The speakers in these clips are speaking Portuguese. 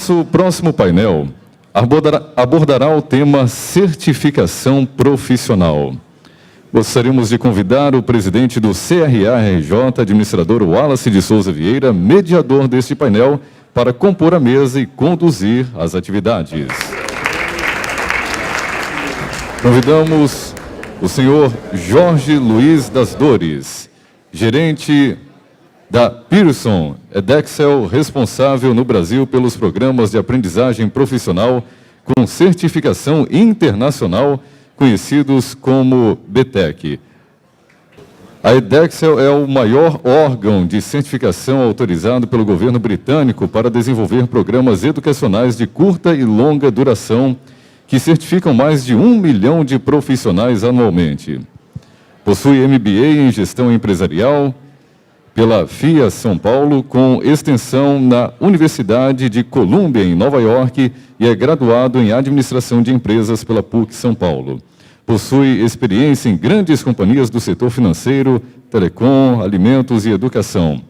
Nosso próximo painel abordará o tema certificação profissional. Gostaríamos de convidar o presidente do CRA-RJ, administrador Wallace de Souza Vieira, mediador deste painel, para compor a mesa e conduzir as atividades. Convidamos o senhor Jorge Luiz das Dores, gerente da Pearson Edexcel, responsável no Brasil pelos programas de aprendizagem profissional com certificação internacional, conhecidos como BTEC. A Edexcel é o maior órgão de certificação autorizado pelo governo britânico para desenvolver programas educacionais de curta e longa duração que certificam mais de 1 milhão de profissionais anualmente. Possui MBA em Gestão Empresarial pela FIA São Paulo, com extensão na Universidade de Colômbia, em Nova York, e é graduado em Administração de Empresas pela PUC São Paulo. Possui experiência em grandes companhias do setor financeiro, telecom, alimentos e educação.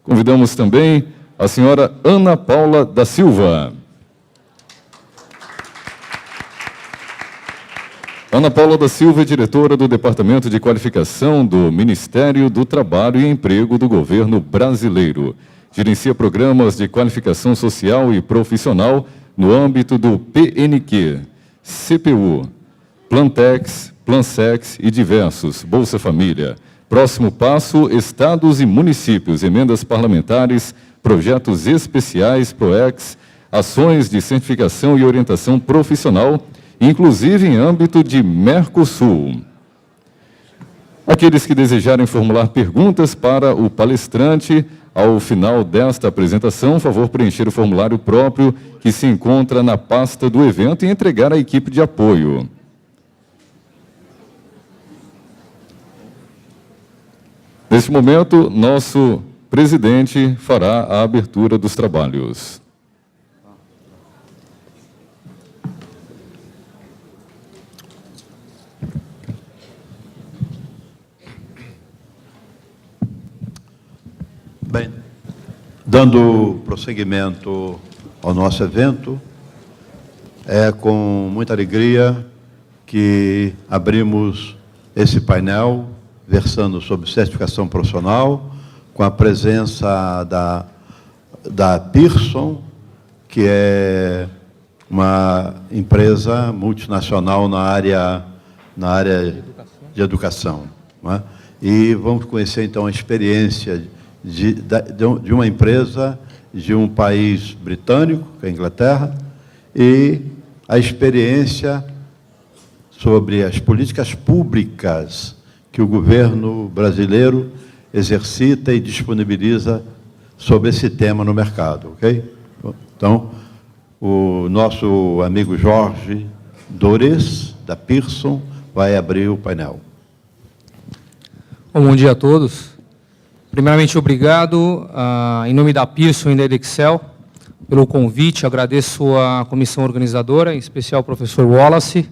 Convidamos também a senhora Ana Paula da Silva. Ana Paula da Silva é diretora do Departamento de Qualificação do Ministério do Trabalho e Emprego do Governo Brasileiro. Gerencia programas de qualificação social e profissional no âmbito do PNQ, CPU, Plantex, Plansex e diversos, Bolsa Família. Próximo passo, estados e municípios, emendas parlamentares, projetos especiais, PROEX, ações de certificação e orientação profissional, inclusive em âmbito de Mercosul. Aqueles que desejarem formular perguntas para o palestrante, ao final desta apresentação, favor preencher o formulário próprio que se encontra na pasta do evento e entregar à equipe de apoio. Neste momento, nosso presidente fará a abertura dos trabalhos. Bem, dando prosseguimento ao nosso evento, é com muita alegria que abrimos esse painel versando sobre certificação profissional, com a presença da Pearson, que é uma empresa multinacional na área de educação. Não é? E vamos conhecer, então, a experiência de uma empresa de um país britânico, que é a Inglaterra, e a experiência sobre as políticas públicas que o governo brasileiro exercita e disponibiliza sobre esse tema no mercado, ok? Então, o nosso amigo Jorge Dores, da Pearson, vai abrir o painel. Bom dia a todos. Primeiramente, obrigado, em nome da Pearson e da Edexcel, pelo convite. Agradeço à comissão organizadora, em especial ao professor Wallace.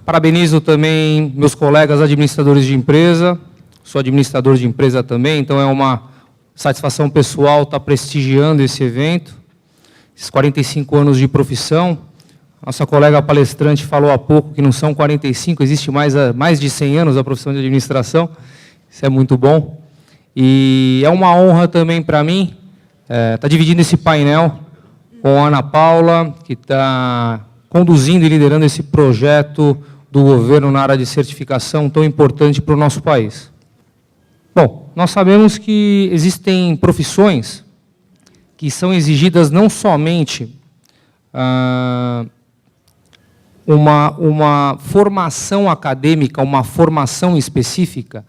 Parabenizo também meus colegas administradores de empresa. Sou administrador de empresa também, então é uma satisfação pessoal estar prestigiando esse evento. Esses 45 anos de profissão. Nossa colega palestrante falou há pouco que não são 45, existe mais de 100 anos a profissão de administração. Isso é muito bom. E é uma honra também para mim estar dividindo esse painel com a Ana Paula, que está conduzindo e liderando esse projeto do governo na área de certificação tão importante para o nosso país. Bom, nós sabemos que existem profissões que são exigidas não somente uma formação acadêmica, uma formação específica,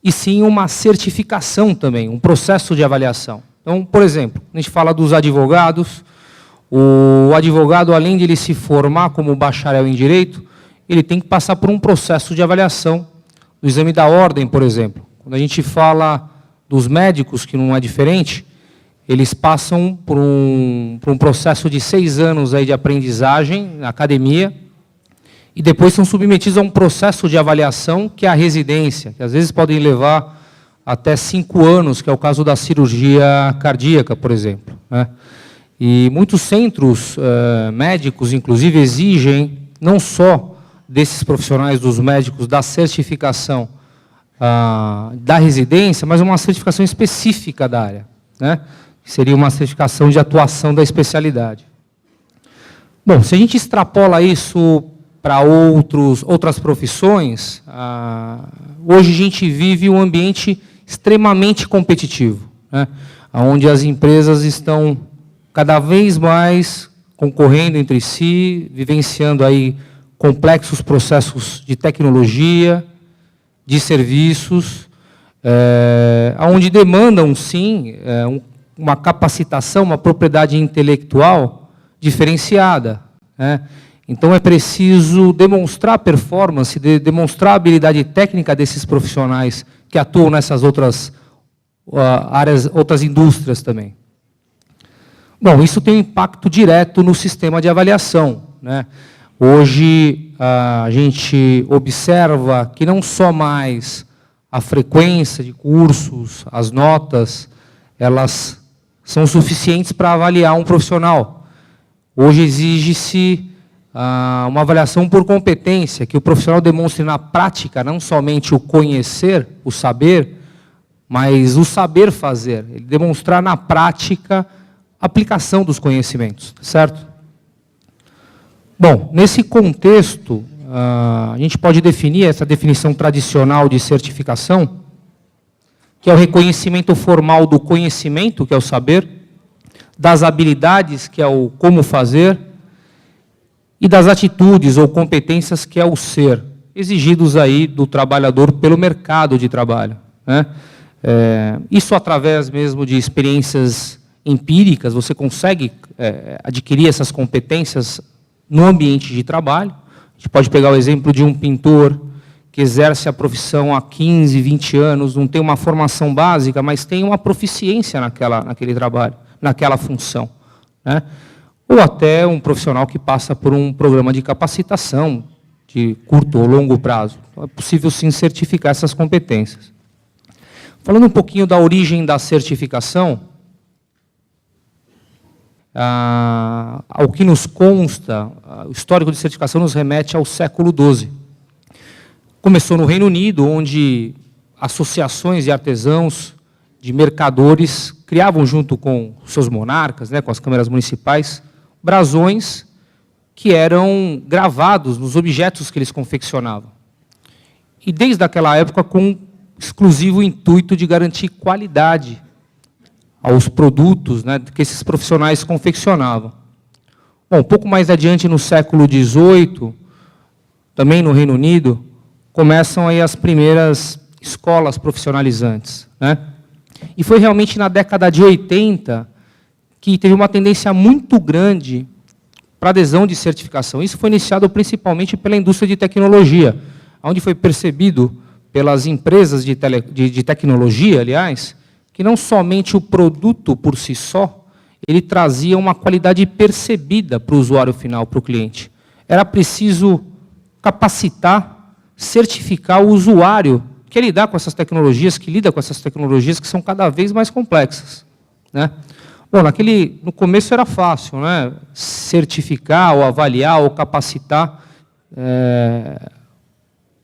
e sim uma certificação também, um processo de avaliação. Então, por exemplo, a gente fala dos advogados. O advogado, além de ele se formar como bacharel em Direito, ele tem que passar por um processo de avaliação do exame da ordem, por exemplo. Quando a gente fala dos médicos, que não é diferente, eles passam por um processo de 6 anos aí de aprendizagem na academia, e depois são submetidos a um processo de avaliação, que é a residência, que às vezes podem levar até 5 anos, que é o caso da cirurgia cardíaca, por exemplo, né? E muitos centros médicos, inclusive, exigem não só desses profissionais, dos médicos, da certificação da residência, mas uma certificação específica da área, né? Seria uma certificação de atuação da especialidade. Bom, se a gente extrapola isso para outras profissões, hoje a gente vive um ambiente extremamente competitivo, né? Onde as empresas estão cada vez mais concorrendo entre si, vivenciando aí complexos processos de tecnologia, de serviços, onde demandam, sim, uma capacitação, uma propriedade intelectual diferenciada, né? Então, é preciso demonstrar a performance, demonstrar a habilidade técnica desses profissionais que atuam nessas outras áreas, outras indústrias também. Bom, isso tem um impacto direto no sistema de avaliação, né? Hoje, a gente observa que não só mais a frequência de cursos, as notas, elas são suficientes para avaliar um profissional. Hoje exige-se uma avaliação por competência, que o profissional demonstre na prática, não somente o conhecer, o saber, mas o saber fazer. Ele demonstrar na prática a aplicação dos conhecimentos, certo? Bom, nesse contexto, a gente pode definir essa definição tradicional de certificação, que é o reconhecimento formal do conhecimento, que é o saber, das habilidades, que é o como fazer, e das atitudes ou competências, que é o ser, exigidos aí do trabalhador pelo mercado de trabalho, né? Isso através mesmo de experiências empíricas, você consegue adquirir essas competências no ambiente de trabalho. A gente pode pegar o exemplo de um pintor que exerce a profissão há 15, 20 anos, não tem uma formação básica, mas tem uma proficiência naquele trabalho, naquela função, né? Ou até um profissional que passa por um programa de capacitação de curto ou longo prazo. Então, é possível, sim, certificar essas competências. Falando um pouquinho da origem da certificação, ao que nos consta, o histórico de certificação nos remete ao século XII. Começou no Reino Unido, onde associações de artesãos, de mercadores, criavam junto com seus monarcas, né, com as câmaras municipais, brasões que eram gravados nos objetos que eles confeccionavam. E desde aquela época, com exclusivo intuito de garantir qualidade aos produtos, né, que esses profissionais confeccionavam. Bom, um pouco mais adiante, no século XVIII, também no Reino Unido, começam aí as primeiras escolas profissionalizantes, né? E foi realmente na década de 80 que teve uma tendência muito grande para adesão de certificação. Isso foi iniciado principalmente pela indústria de tecnologia, onde foi percebido pelas empresas de tecnologia, aliás, que não somente o produto por si só, ele trazia uma qualidade percebida para o usuário final, para o cliente. Era preciso capacitar, certificar o usuário que lida com essas tecnologias, que são cada vez mais complexas, né? Bom, no começo era fácil, né? Certificar, ou avaliar, ou capacitar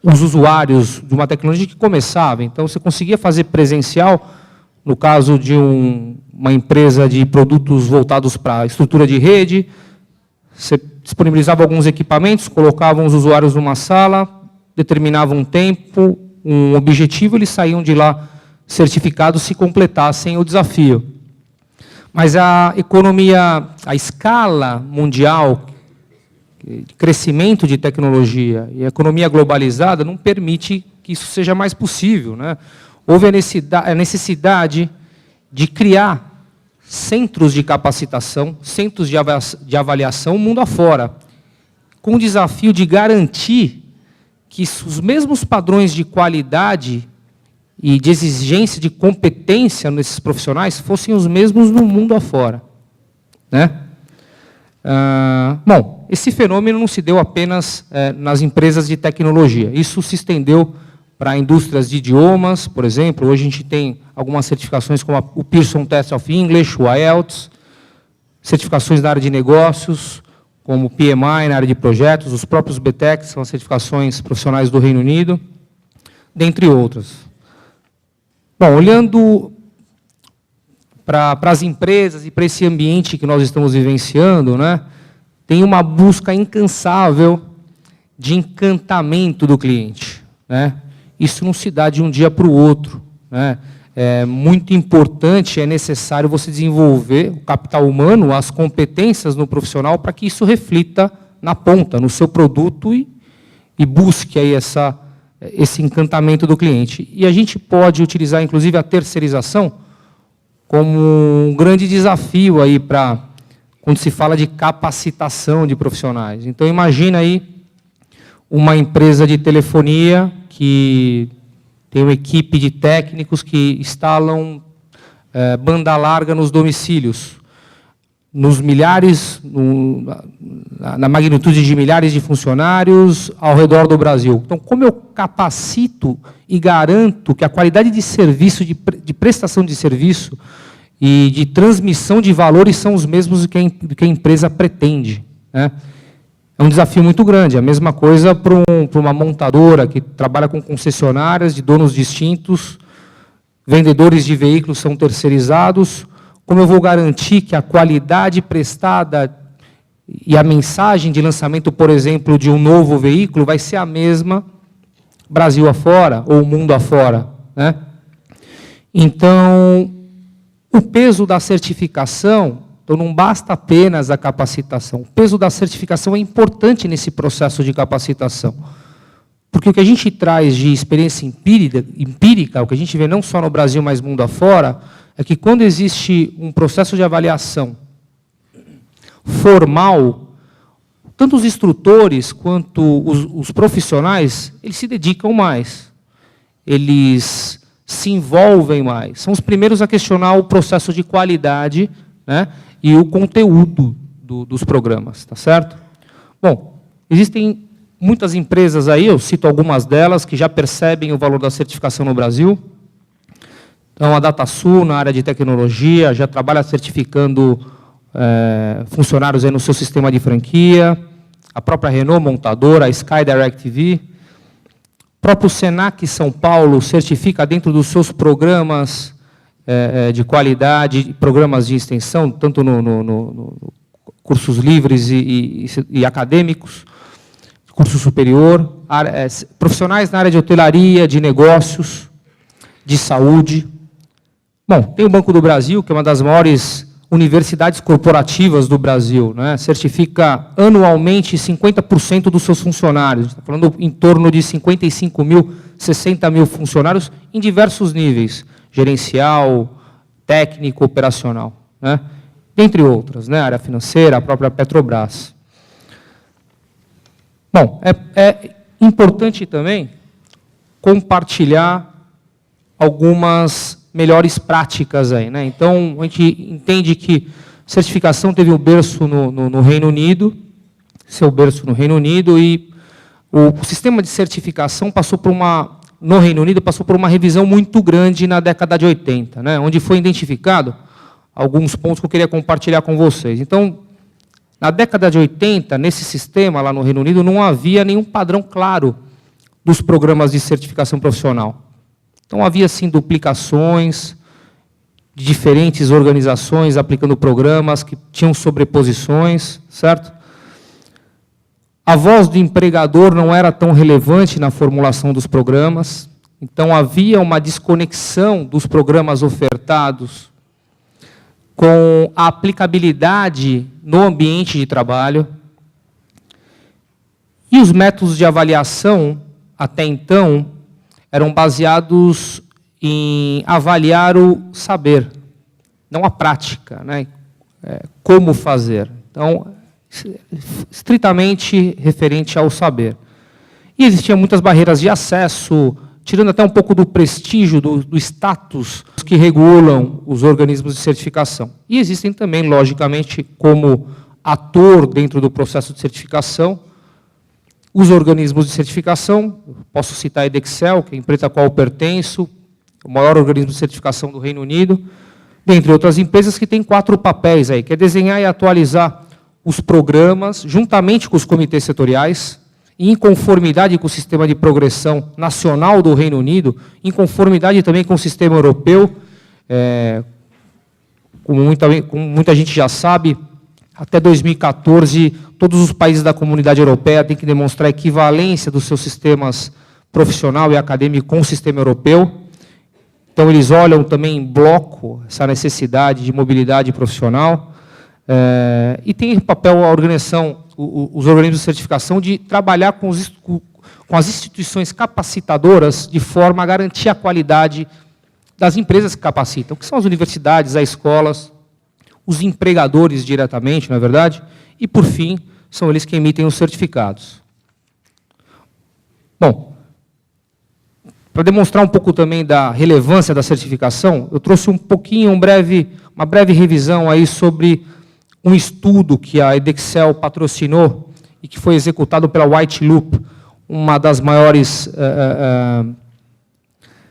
os usuários de uma tecnologia que começava. Então, você conseguia fazer presencial, no caso de uma empresa de produtos voltados para a estrutura de rede, você disponibilizava alguns equipamentos, colocava os usuários numa sala, determinava um tempo, um objetivo, eles saíam de lá certificados se completassem o desafio. Mas a economia, a escala mundial, de crescimento de tecnologia e a economia globalizada não permite que isso seja mais possível, né? Houve a necessidade de criar centros de capacitação, centros de avaliação mundo afora, com o desafio de garantir que os mesmos padrões de qualidade e de exigência de competência nesses profissionais fossem os mesmos no mundo afora, né? Bom, esse fenômeno não se deu apenas nas empresas de tecnologia, isso se estendeu para indústrias de idiomas, por exemplo. Hoje a gente tem algumas certificações como o Pearson Test of English, o IELTS, certificações na área de negócios, como PMI na área de projetos, os próprios BTEC, são as certificações profissionais do Reino Unido, dentre outras. Bom, olhando para as empresas e para esse ambiente que nós estamos vivenciando, né, tem uma busca incansável de encantamento do cliente, né? Isso não se dá de um dia para o outro, né? É muito importante, é necessário você desenvolver o capital humano, as competências no profissional, para que isso reflita na ponta, no seu produto e busque aí esse encantamento do cliente. E a gente pode utilizar, inclusive, a terceirização como um grande desafio aí para quando se fala de capacitação de profissionais. Então, imagina aí uma empresa de telefonia que tem uma equipe de técnicos que instalam banda larga nos domicílios, nos milhares, na magnitude de milhares de funcionários ao redor do Brasil. Então, como eu capacito e garanto que a qualidade de serviço, de prestação de serviço e de transmissão de valores são os mesmos do que a empresa pretende, né? É um desafio muito grande. A mesma coisa para uma montadora que trabalha com concessionárias de donos distintos, vendedores de veículos são terceirizados. Como eu vou garantir que a qualidade prestada e a mensagem de lançamento, por exemplo, de um novo veículo vai ser a mesma Brasil afora ou mundo afora, né? Então, o peso da certificação, então não basta apenas a capacitação. O peso da certificação é importante nesse processo de capacitação. Porque o que a gente traz de experiência empírica, o que a gente vê não só no Brasil, mas mundo afora, é que quando existe um processo de avaliação formal, tanto os instrutores quanto os profissionais, eles se dedicam mais, eles se envolvem mais, são os primeiros a questionar o processo de qualidade, né, e o conteúdo dos programas, tá certo? Bom, existem muitas empresas aí, eu cito algumas delas, que já percebem o valor da certificação no Brasil. Então, a DataSul, na área de tecnologia, já trabalha certificando funcionários aí no seu sistema de franquia, a própria Renault, montadora, a Sky DirecTV. O próprio Senac São Paulo certifica dentro dos seus programas de qualidade, programas de extensão, tanto no cursos livres e acadêmicos, curso superior, profissionais na área de hotelaria, de negócios, de saúde. Bom, tem o Banco do Brasil, que é uma das maiores universidades corporativas do Brasil, né? Certifica anualmente 50% dos seus funcionários. Está falando em torno de 55 mil, 60 mil funcionários em diversos níveis, gerencial, técnico, operacional, né? Entre outras, né? Área financeira, a própria Petrobras. Bom, é importante também compartilhar algumas melhores práticas aí, né? Então, a gente entende que certificação teve o berço no Reino Unido, seu berço no Reino Unido, e o sistema de certificação no Reino Unido passou por uma revisão muito grande na década de 80, né? Onde foi identificado alguns pontos que eu queria compartilhar com vocês. Então, na década de 80, nesse sistema lá no Reino Unido, não havia nenhum padrão claro dos programas de certificação profissional. Então, havia, sim, duplicações de diferentes organizações aplicando programas que tinham sobreposições, certo? A voz do empregador não era tão relevante na formulação dos programas, então havia uma desconexão dos programas ofertados com a aplicabilidade no ambiente de trabalho. E os métodos de avaliação, até então, eram baseados em avaliar o saber, não a prática, né? Como fazer. Então, estritamente referente ao saber. E existiam muitas barreiras de acesso, tirando até um pouco do prestígio, do status que regulam os organismos de certificação. E existem também, logicamente, como ator dentro do processo de certificação, os organismos de certificação. Posso citar a Edexcel, que é a empresa a qual eu pertenço, o maior organismo de certificação do Reino Unido, dentre outras empresas que têm 4 papéis aí, que é desenhar e atualizar os programas, juntamente com os comitês setoriais, e em conformidade com o sistema de progressão nacional do Reino Unido, em conformidade também com o sistema europeu. Como muita gente já sabe, até 2014, todos os países da Comunidade Europeia têm que demonstrar equivalência dos seus sistemas profissional e acadêmico com o sistema europeu. Então, eles olham também em bloco essa necessidade de mobilidade profissional. E tem papel a organização, os organismos de certificação, de trabalhar com as instituições capacitadoras de forma a garantir a qualidade das empresas que capacitam, que são as universidades, as escolas, os empregadores diretamente, não é verdade? E, por fim, são eles que emitem os certificados. Bom, para demonstrar um pouco também da relevância da certificação, eu trouxe uma breve revisão aí sobre um estudo que a Edexcel patrocinou e que foi executado pela White Loop, uma das maiores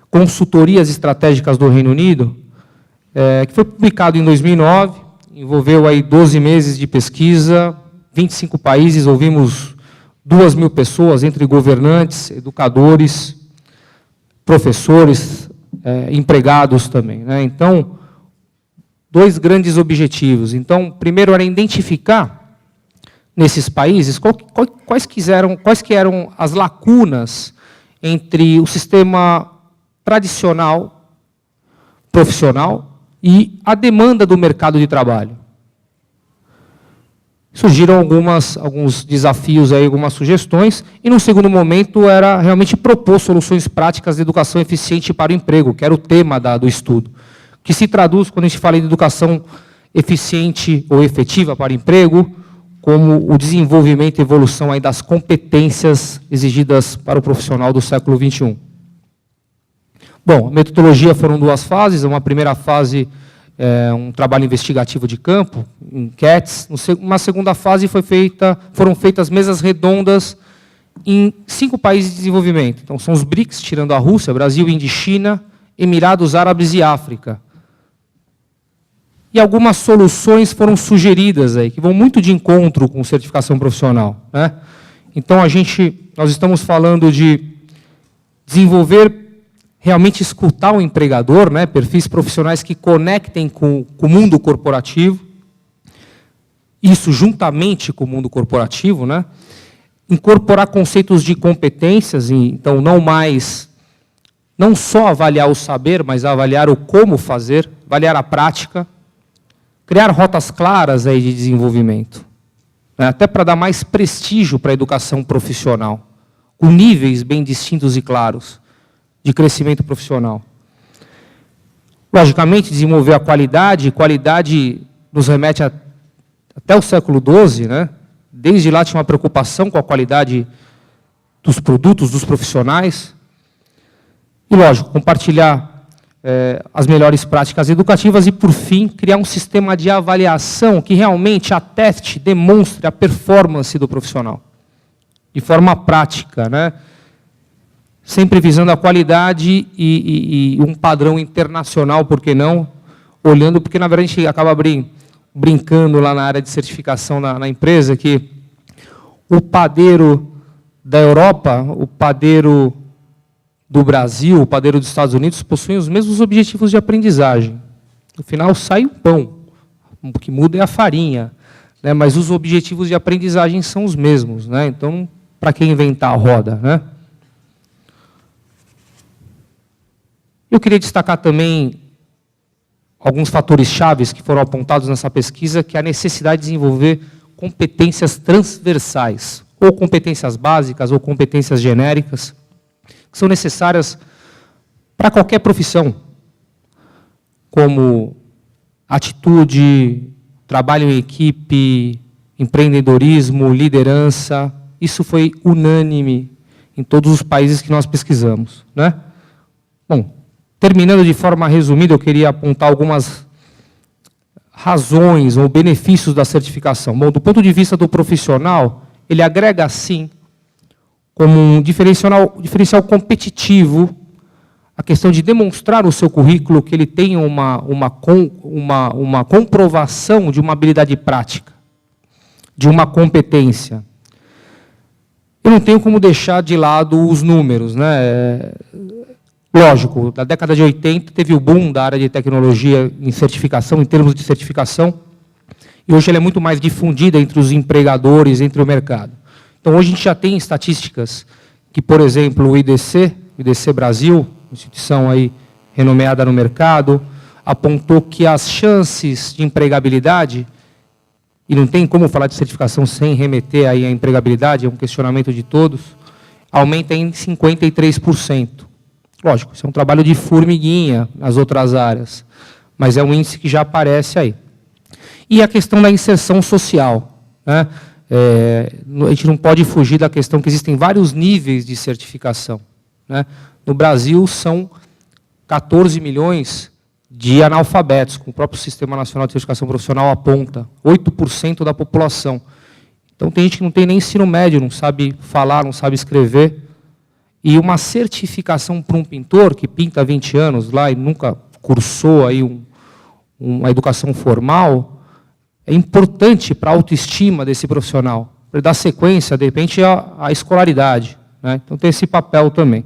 consultorias estratégicas do Reino Unido, que foi publicado em 2009, envolveu aí 12 meses de pesquisa, 25 países, ouvimos 2.000 pessoas, entre governantes, educadores, professores, empregados também, né? Então, 2 grandes objetivos. Então, primeiro era identificar, nesses países, quais que eram as lacunas entre o sistema tradicional, profissional, e a demanda do mercado de trabalho. Surgiram alguns desafios, aí, algumas sugestões, e, no segundo momento, era realmente propor soluções práticas de educação eficiente para o emprego, que era o tema do estudo, que se traduz, quando a gente fala de educação eficiente ou efetiva para o emprego, como o desenvolvimento e evolução aí das competências exigidas para o profissional do século XXI. Bom, a metodologia foram 2 fases. Uma primeira fase, um trabalho investigativo de campo, enquetes. Uma segunda fase foram feitas mesas redondas em 5 países de desenvolvimento. Então, são os BRICS, tirando a Rússia, Brasil, Índia e China, Emirados Árabes e África. E algumas soluções foram sugeridas aí, que vão muito de encontro com certificação profissional, né? Então, nós estamos falando de desenvolver, realmente escutar o empregador, né? Perfis profissionais que conectem com o mundo corporativo, isso juntamente com o mundo corporativo, né? Incorporar conceitos de competências, então não só avaliar o saber, mas avaliar o como fazer, avaliar a prática, criar rotas claras aí de desenvolvimento, né? Até para dar mais prestígio para a educação profissional, com níveis bem distintos e claros de crescimento profissional. Logicamente, desenvolver a qualidade nos remete até o século XII, né? Desde lá tinha uma preocupação com a qualidade dos produtos, dos profissionais. E, lógico, compartilhar as melhores práticas educativas e, por fim, criar um sistema de avaliação que realmente ateste, demonstre a performance do profissional, de forma prática, né? Sempre visando a qualidade e um padrão internacional, por que não? Olhando, porque, na verdade, a gente acaba brincando lá na área de certificação na empresa, que o padeiro da Europa, o padeiro do Brasil, o padeiro dos Estados Unidos, possuem os mesmos objetivos de aprendizagem. No final, sai o pão. O que muda é a farinha, né? Mas os objetivos de aprendizagem são os mesmos, né? Então, para que inventar a roda, né? Eu queria destacar também alguns fatores chaves que foram apontados nessa pesquisa, que é a necessidade de desenvolver competências transversais, ou competências básicas, ou competências genéricas, que são necessárias para qualquer profissão, como atitude, trabalho em equipe, empreendedorismo, liderança. Isso foi unânime em todos os países que nós pesquisamos, né? Bom, terminando de forma resumida, eu queria apontar algumas razões ou benefícios da certificação. Bom, do ponto de vista do profissional, ele agrega, sim, como um diferencial competitivo a questão de demonstrar no seu currículo que ele tem uma comprovação de uma habilidade prática, de uma competência. Eu não tenho como deixar de lado os números, né? Lógico, na década de 80 teve o boom da área de tecnologia em certificação, em termos de certificação, e hoje ela é muito mais difundida entre os empregadores, entre o mercado. Então, hoje a gente já tem estatísticas que, por exemplo, o IDC Brasil, instituição aí renomeada no mercado, apontou que as chances de empregabilidade, e não tem como falar de certificação sem remeter aí à empregabilidade, é um questionamento de todos, aumenta em 53%. Lógico, isso é um trabalho de formiguinha nas outras áreas, mas é um índice que já aparece aí. E a questão da inserção social, né? A gente não pode fugir da questão que existem vários níveis de certificação, né? No Brasil, são 14 milhões de analfabetos, como o próprio Sistema Nacional de Certificação Profissional aponta, 8% da população. Então, tem gente que não tem nem ensino médio, não sabe falar, não sabe escrever. E uma certificação para um pintor que pinta há 20 anos lá e nunca cursou aí uma educação formal, é importante para a autoestima desse profissional, para dar sequência, de repente, à escolaridade, né? Então, tem esse papel também.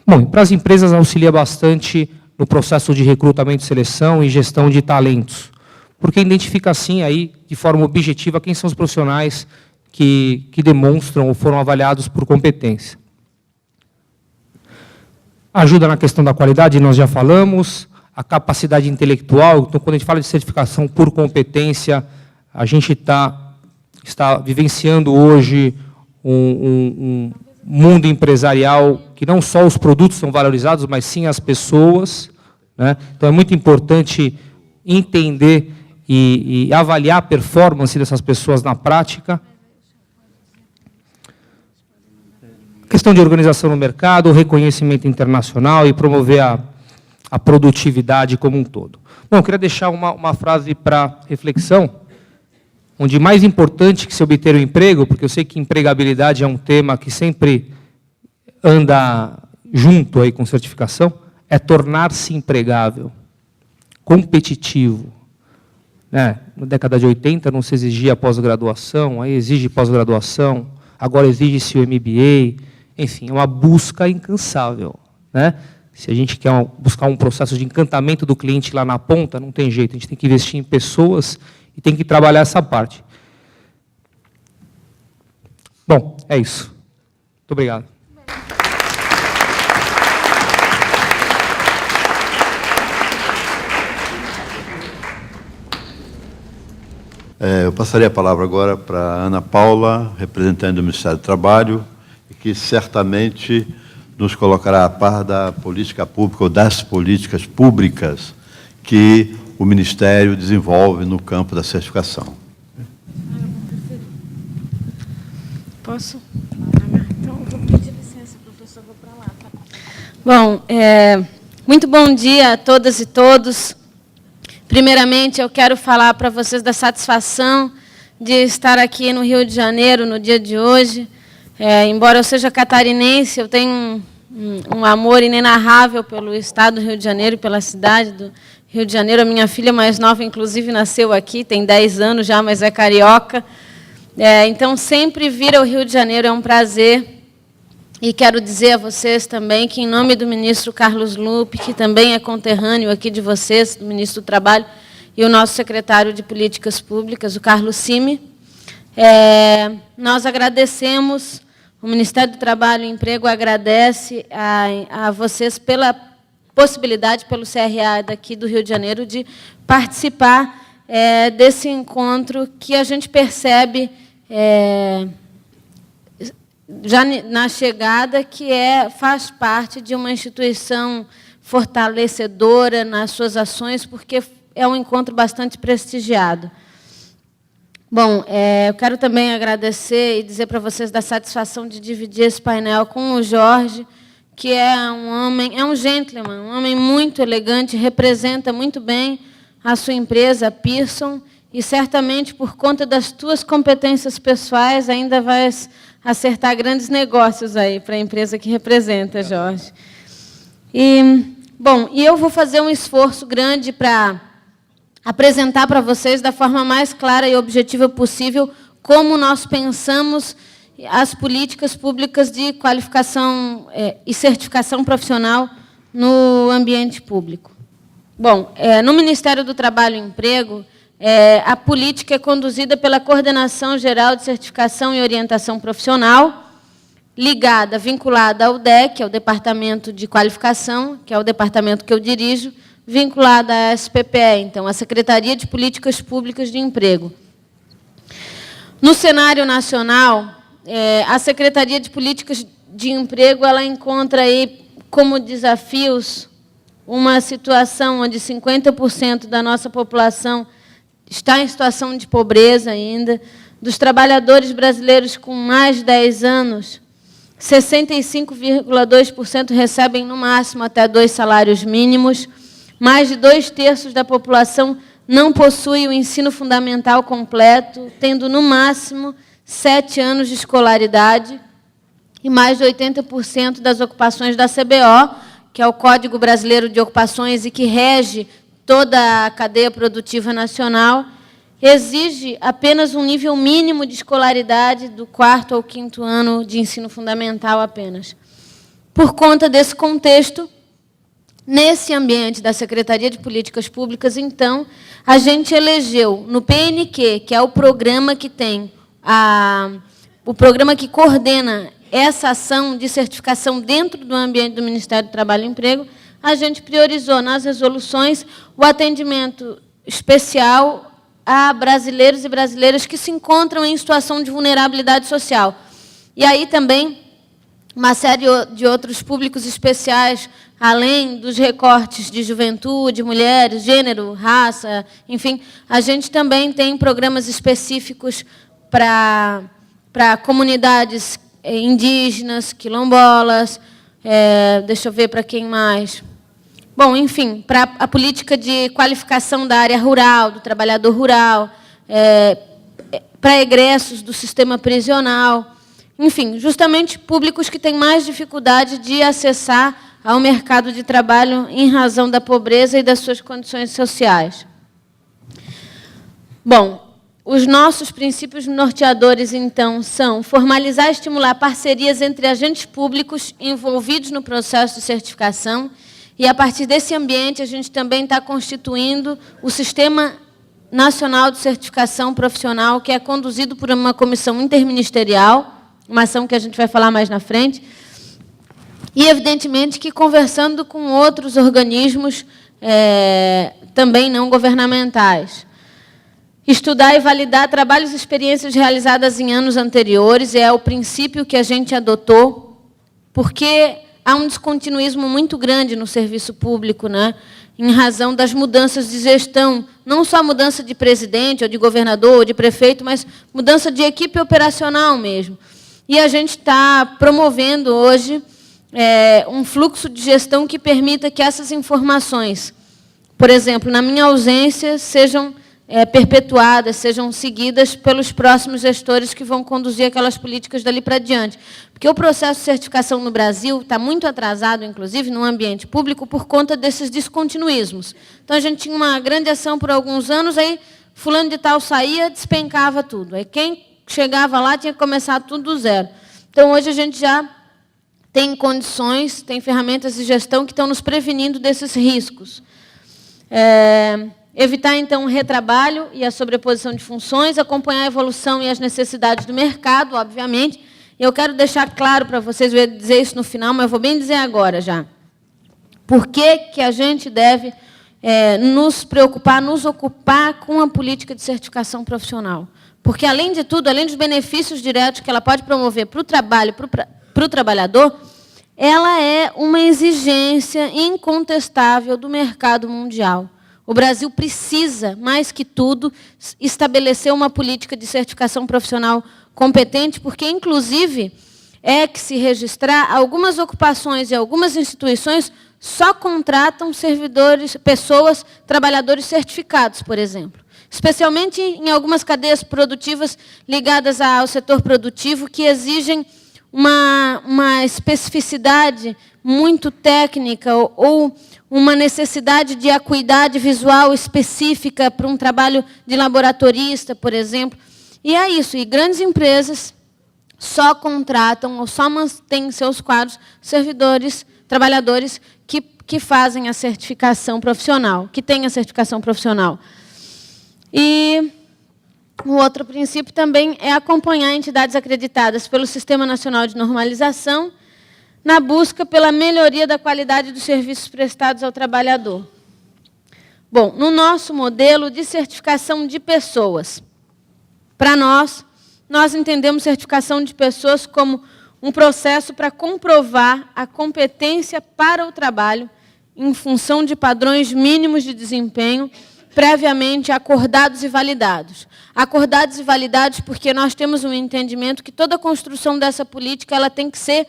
Bom, para as empresas auxilia bastante no processo de recrutamento, seleção e gestão de talentos, porque identifica, assim, aí, de forma objetiva, quem são os profissionais que demonstram ou foram avaliados por competência. Ajuda na questão da qualidade, nós já falamos, a capacidade intelectual. Então, quando a gente fala de certificação por competência, a gente está vivenciando hoje um mundo empresarial que não só os produtos são valorizados, mas sim as pessoas, né? Então, é muito importante entender e avaliar a performance dessas pessoas na prática. Questão de organização no mercado, reconhecimento internacional e promover a produtividade como um todo. Bom, eu queria deixar uma frase para reflexão, onde mais importante que se obter o emprego, porque eu sei que empregabilidade é um tema que sempre anda junto aí com certificação, é tornar-se empregável, competitivo. Né? Na década de 80 não se exigia pós-graduação, aí exige pós-graduação, agora exige-se o MBA, enfim, é uma busca incansável, né? Se a gente quer buscar um processo de encantamento do cliente lá na ponta, não tem jeito, a gente tem que investir em pessoas e tem que trabalhar essa parte. Bom, é isso. Muito obrigado. Eu passaria a palavra agora para a Ana Paula, representante do Ministério do Trabalho, que certamente nos colocará a par da política pública ou das políticas públicas que o Ministério desenvolve no campo da certificação. Posso? Então, vou pedir licença, professor, vou para lá. Tá? Bom, muito bom dia a todas e todos. Primeiramente, eu quero falar para vocês da satisfação de estar aqui no Rio de Janeiro no dia de hoje. Embora eu seja catarinense, eu tenho um amor inenarrável pelo estado do Rio de Janeiro e pela cidade do Rio de Janeiro. A minha filha mais nova, inclusive, nasceu aqui, tem 10 anos já, mas é carioca. Então, sempre vir ao Rio de Janeiro é um prazer. E quero dizer a vocês também que, em nome do ministro Carlos Lupe, que também é conterrâneo aqui de vocês, do ministro do Trabalho, e o nosso secretário de Políticas Públicas, o Carlos Cime, nós agradecemos. O Ministério do Trabalho e Emprego agradece a vocês pela possibilidade, pelo CRA daqui do Rio de Janeiro, de participar desse encontro que a gente percebe já na chegada que faz parte de uma instituição fortalecedora nas suas ações, porque é um encontro bastante prestigiado. Bom, eu quero também agradecer e dizer para vocês da satisfação de dividir esse painel com o Jorge, que é um gentleman, um homem muito elegante, representa muito bem a sua empresa, a Pearson, e certamente, por conta das tuas competências pessoais, ainda vais acertar grandes negócios aí para a empresa que representa, Jorge. E eu vou fazer um esforço grande para apresentar para vocês, da forma mais clara e objetiva possível, como nós pensamos as políticas públicas de qualificação e certificação profissional no ambiente público. Bom, no Ministério do Trabalho e Emprego, a política é conduzida pela Coordenação Geral de Certificação e Orientação Profissional, vinculada ao DEC, ao Departamento de Qualificação, que é o departamento que eu dirijo, vinculada à SPPE, então, a Secretaria de Políticas Públicas de Emprego. No cenário nacional, a Secretaria de Políticas de Emprego ela encontra aí como desafios uma situação onde 50% da nossa população está em situação de pobreza ainda. Dos trabalhadores brasileiros com mais de 10 anos, 65,2% recebem, no máximo, até 2 salários mínimos. Mais de 2/3 da população não possui o ensino fundamental completo, tendo, no máximo, 7 anos de escolaridade. E mais de 80% das ocupações da CBO, que é o Código Brasileiro de Ocupações e que rege toda a cadeia produtiva nacional, exige apenas um nível mínimo de escolaridade do 4º ao 5º ano de ensino fundamental apenas. Por conta desse contexto, nesse ambiente da Secretaria de Políticas Públicas, então, a gente elegeu no PNQ, que é o programa que tem o programa que coordena essa ação de certificação dentro do ambiente do Ministério do Trabalho e Emprego, a gente priorizou nas resoluções o atendimento especial a brasileiros e brasileiras que se encontram em situação de vulnerabilidade social. E aí também uma série de outros públicos especiais, além dos recortes de juventude, mulheres, gênero, raça, enfim, a gente também tem programas específicos para comunidades indígenas, quilombolas, deixa eu ver para quem mais. Bom, enfim, para a política de qualificação da área rural, do trabalhador rural, para egressos do sistema prisional, enfim, justamente públicos que têm mais dificuldade de acessar ao mercado de trabalho em razão da pobreza e das suas condições sociais. Bom, os nossos princípios norteadores, então, são formalizar e estimular parcerias entre agentes públicos envolvidos no processo de certificação, e, a partir desse ambiente, a gente também está constituindo o Sistema Nacional de Certificação Profissional, que é conduzido por uma comissão interministerial, uma ação que a gente vai falar mais na frente, e, evidentemente, que conversando com outros organismos também não governamentais. Estudar e validar trabalhos e experiências realizadas em anos anteriores é o princípio que a gente adotou, porque há um descontinuismo muito grande no serviço público, né? Em razão das mudanças de gestão, não só mudança de presidente, ou de governador, ou de prefeito, mas mudança de equipe operacional mesmo. E a gente está promovendo hoje um fluxo de gestão que permita que essas informações, por exemplo, na minha ausência, sejam perpetuadas, sejam seguidas pelos próximos gestores que vão conduzir aquelas políticas dali para diante. Porque o processo de certificação no Brasil está muito atrasado, inclusive, no ambiente público, por conta desses descontinuismos. Então, a gente tinha uma grande ação por alguns anos, aí fulano de tal saía, despencava tudo. Aí quem chegava lá tinha que começar tudo do zero. Então, hoje a gente já tem condições, tem ferramentas de gestão que estão nos prevenindo desses riscos. Evitar, então, o retrabalho e a sobreposição de funções, acompanhar a evolução e as necessidades do mercado, obviamente. Eu quero deixar claro para vocês, eu ia dizer isso no final, mas eu vou bem dizer agora já. Por que a gente deve nos preocupar, nos ocupar com a política de certificação profissional? Porque, além de tudo, além dos benefícios diretos que ela pode promover para o trabalho, para o trabalhador, ela é uma exigência incontestável do mercado mundial. O Brasil precisa, mais que tudo, estabelecer uma política de certificação profissional competente, porque, inclusive, que se registrar, algumas ocupações e algumas instituições só contratam servidores, pessoas, trabalhadores certificados, por exemplo. Especialmente em algumas cadeias produtivas ligadas ao setor produtivo, que exigem uma especificidade muito técnica ou uma necessidade de acuidade visual específica para um trabalho de laboratorista, por exemplo. E é isso. E grandes empresas só contratam ou só mantêm em seus quadros servidores, trabalhadores que fazem a certificação profissional, que têm a certificação profissional. E o outro princípio também é acompanhar entidades acreditadas pelo Sistema Nacional de Normalização na busca pela melhoria da qualidade dos serviços prestados ao trabalhador. Bom, no nosso modelo de certificação de pessoas, para nós entendemos certificação de pessoas como um processo para comprovar a competência para o trabalho em função de padrões mínimos de desempenho previamente acordados e validados. Acordados e validados porque nós temos um entendimento que toda a construção dessa política ela tem que ser,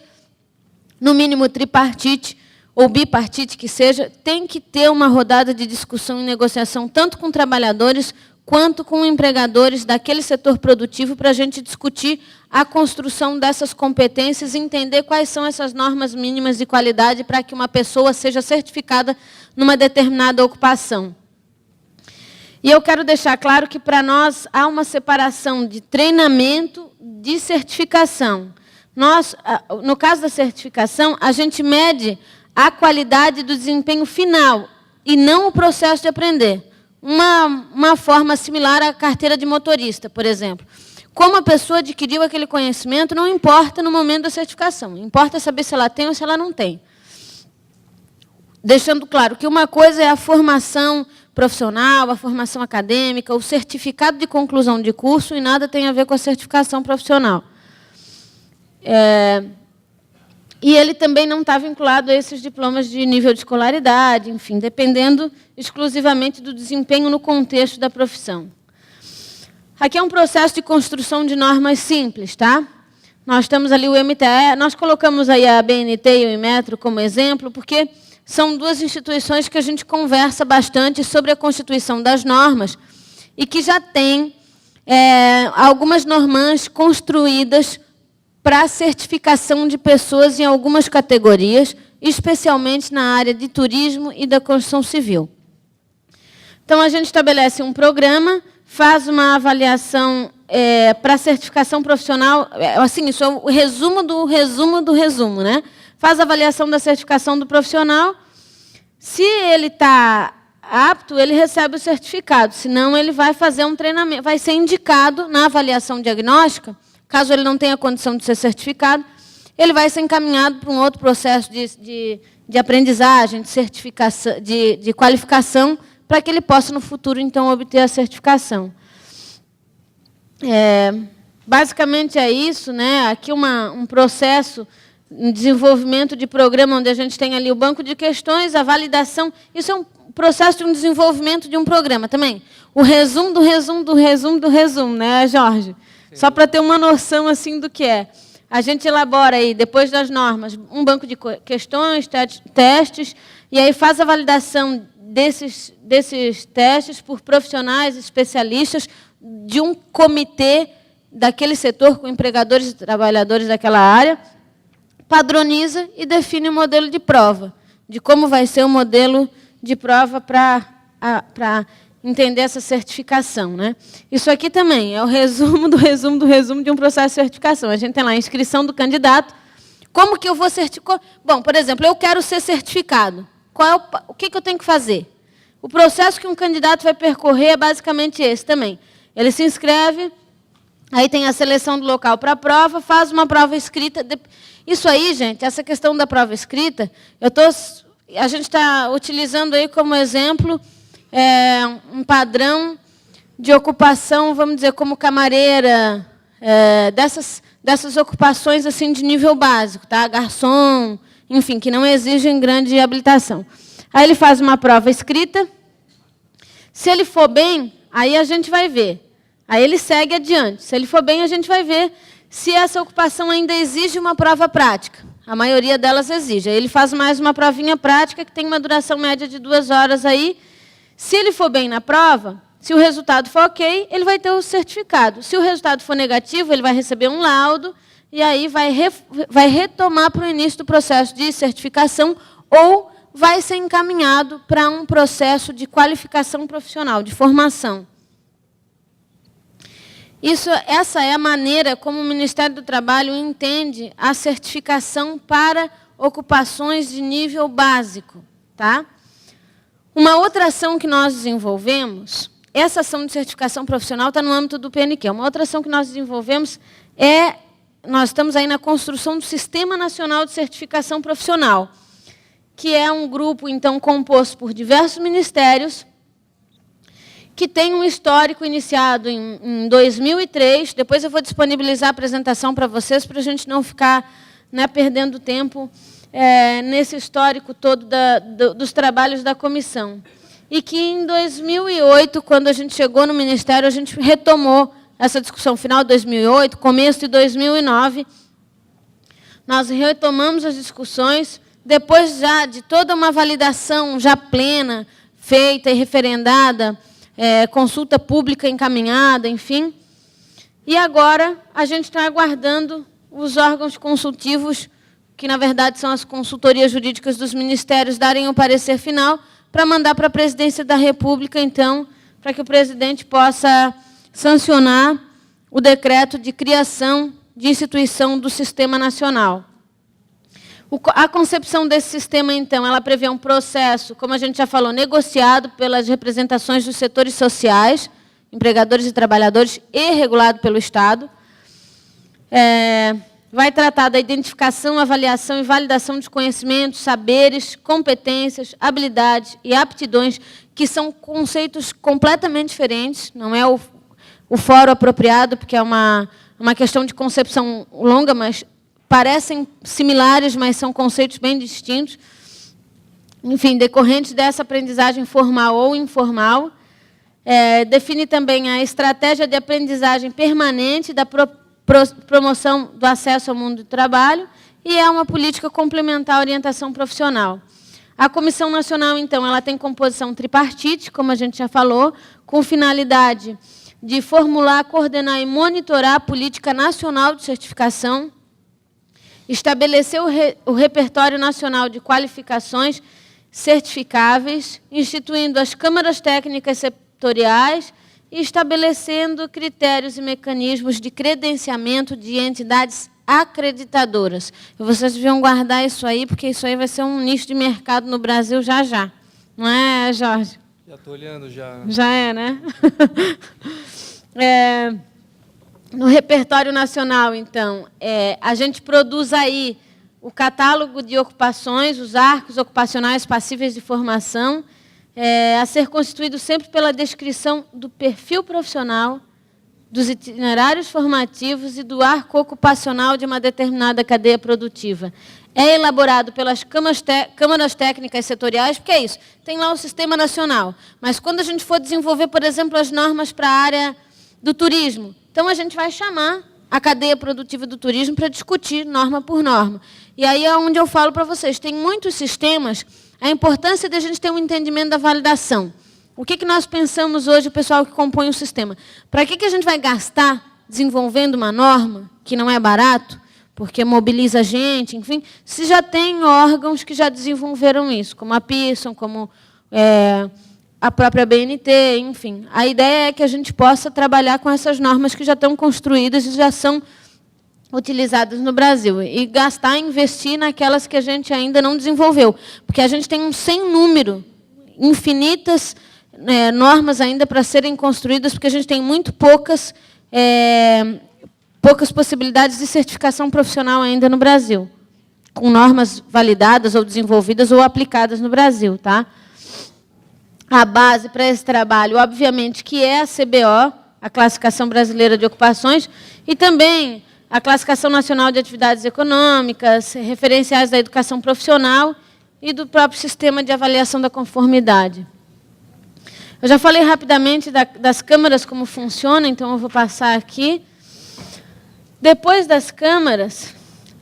no mínimo, tripartite ou bipartite que seja, tem que ter uma rodada de discussão e negociação tanto com trabalhadores quanto com empregadores daquele setor produtivo para a gente discutir a construção dessas competências e entender quais são essas normas mínimas de qualidade para que uma pessoa seja certificada numa determinada ocupação. E eu quero deixar claro que, para nós, há uma separação de treinamento de certificação. Nós, no caso da certificação, a gente mede a qualidade do desempenho final e não o processo de aprender. Uma forma similar à carteira de motorista, por exemplo. Como a pessoa adquiriu aquele conhecimento, não importa no momento da certificação. Importa saber se ela tem ou se ela não tem. Deixando claro que uma coisa é a formação profissional, a formação acadêmica, o certificado de conclusão de curso, e nada tem a ver com a certificação profissional. E ele também não está vinculado a esses diplomas de nível de escolaridade, enfim, dependendo exclusivamente do desempenho no contexto da profissão. Aqui é um processo de construção de normas simples, tá? Nós temos ali o MTE, nós colocamos aí a BNT e o Inmetro como exemplo, porque são duas instituições que a gente conversa bastante sobre a constituição das normas e que já têm algumas normas construídas para a certificação de pessoas em algumas categorias, especialmente na área de turismo e da construção civil. Então, a gente estabelece um programa, faz uma avaliação para a certificação profissional, assim, isso é o resumo do resumo do resumo, né? Faz a avaliação da certificação do profissional. Se ele está apto, ele recebe o certificado. Senão, ele vai fazer um treinamento, vai ser indicado na avaliação diagnóstica. Caso ele não tenha condição de ser certificado, ele vai ser encaminhado para um outro processo de aprendizagem, de certificação, de qualificação, para que ele possa, no futuro, então, obter a certificação. Basicamente é isso, né? Aqui um processo de desenvolvimento de programa, onde a gente tem ali o banco de questões, a validação. Isso é um processo de um desenvolvimento de um programa também. O resumo do resumo do resumo do resumo, né, Jorge? Só para ter uma noção assim do que é. A gente elabora aí, depois das normas, um banco de questões, testes, e aí faz a validação desses testes por profissionais, especialistas, de um comitê daquele setor, com empregadores e trabalhadores daquela área, padroniza e define o modelo de prova, de como vai ser o modelo de prova para entender essa certificação, né? Isso aqui também é o resumo do resumo do resumo de um processo de certificação. A gente tem lá a inscrição do candidato. Como que eu vou certificar? Bom, por exemplo, eu quero ser certificado. O que eu tenho que fazer? O processo que um candidato vai percorrer é basicamente esse também. Ele se inscreve, aí tem a seleção do local para a prova, faz uma prova escrita. Isso aí, gente, essa questão da prova escrita, a gente está utilizando aí como exemplo um padrão de ocupação, vamos dizer, como camareira, dessas ocupações assim de nível básico, tá? Garçom, enfim, que não exigem grande habilitação. Aí ele faz uma prova escrita. Se ele for bem, aí a gente vai ver. Aí ele segue adiante. Se ele for bem, a gente vai ver se essa ocupação ainda exige uma prova prática. A maioria delas exige. Aí ele faz mais uma provinha prática, que tem uma duração média de 2 horas aí. Se ele for bem na prova, se o resultado for ok, ele vai ter o certificado. Se o resultado for negativo, ele vai receber um laudo e aí vai retomar para o início do processo de certificação ou vai ser encaminhado para um processo de qualificação profissional, de formação. Essa é a maneira como o Ministério do Trabalho entende a certificação para ocupações de nível básico. Tá? Uma outra ação que nós desenvolvemos, essa ação de certificação profissional está no âmbito do PNQ. Uma outra ação que nós desenvolvemos nós estamos aí na construção do Sistema Nacional de Certificação Profissional, que é um grupo, então, composto por diversos ministérios, que tem um histórico iniciado em 2003. Depois eu vou disponibilizar a apresentação para vocês, para a gente não ficar, né, perdendo tempo nesse histórico todo dos trabalhos da comissão. E que, em 2008, quando a gente chegou no Ministério, a gente retomou essa discussão. Final de 2008, começo de 2009, nós retomamos as discussões, depois já de toda uma validação já plena, feita e referendada, consulta pública encaminhada, enfim. E agora a gente está aguardando os órgãos consultivos, que na verdade são as consultorias jurídicas dos ministérios, darem o parecer final para mandar para a Presidência da República, então, para que o presidente possa sancionar o decreto de criação de instituição do Sistema Nacional. A concepção desse sistema, então, ela prevê um processo, como a gente já falou, negociado pelas representações dos setores sociais, empregadores e trabalhadores, e regulado pelo Estado. Vai tratar da identificação, avaliação e validação de conhecimentos, saberes, competências, habilidades e aptidões, que são conceitos completamente diferentes, não é o fórum apropriado, porque é uma questão de concepção longa, mas parecem similares, mas são conceitos bem distintos. Enfim, decorrentes dessa aprendizagem formal ou informal. Define também a estratégia de aprendizagem permanente da promoção do acesso ao mundo do trabalho e é uma política complementar à orientação profissional. A Comissão Nacional, então, ela tem composição tripartite, como a gente já falou, com finalidade de formular, coordenar e monitorar a política nacional de certificação, estabelecer o repertório nacional de qualificações certificáveis, instituindo as câmaras técnicas setoriais e estabelecendo critérios e mecanismos de credenciamento de entidades acreditadoras. E vocês deviam guardar isso aí, porque isso aí vai ser um nicho de mercado no Brasil já já. Não é, Jorge? Já estou olhando, já. Já né? No repertório nacional, então, a gente produz aí o catálogo de ocupações, os arcos ocupacionais passíveis de formação, a ser constituído sempre pela descrição do perfil profissional, dos itinerários formativos e do arco ocupacional de uma determinada cadeia produtiva. É elaborado pelas câmaras técnicas setoriais, porque é isso, tem lá o Sistema Nacional. Mas quando a gente for desenvolver, por exemplo, as normas para a área do turismo, então a gente vai chamar a cadeia produtiva do turismo para discutir norma por norma. E aí é onde eu falo para vocês, tem muitos sistemas, a importância de a gente ter um entendimento da validação. O que nós pensamos hoje, o pessoal que compõe o sistema? Para que a gente vai gastar desenvolvendo uma norma, que não é barato, porque mobiliza a gente, enfim, se já tem órgãos que já desenvolveram isso, como a Pearson, como a própria BNT, enfim. A ideia é que a gente possa trabalhar com essas normas que já estão construídas e já são utilizadas no Brasil. E gastar, investir naquelas que a gente ainda não desenvolveu. Porque a gente tem um sem número, infinitas normas ainda para serem construídas, porque a gente tem muito poucas possibilidades de certificação profissional ainda no Brasil, com normas validadas ou desenvolvidas ou aplicadas no Brasil. Tá? A base para esse trabalho, obviamente, que é a CBO, a Classificação Brasileira de Ocupações, e também a Classificação Nacional de Atividades Econômicas, referenciais da educação profissional e do próprio Sistema de Avaliação da Conformidade. Eu já falei rapidamente das câmaras, como funciona, então eu vou passar aqui. Depois das câmaras,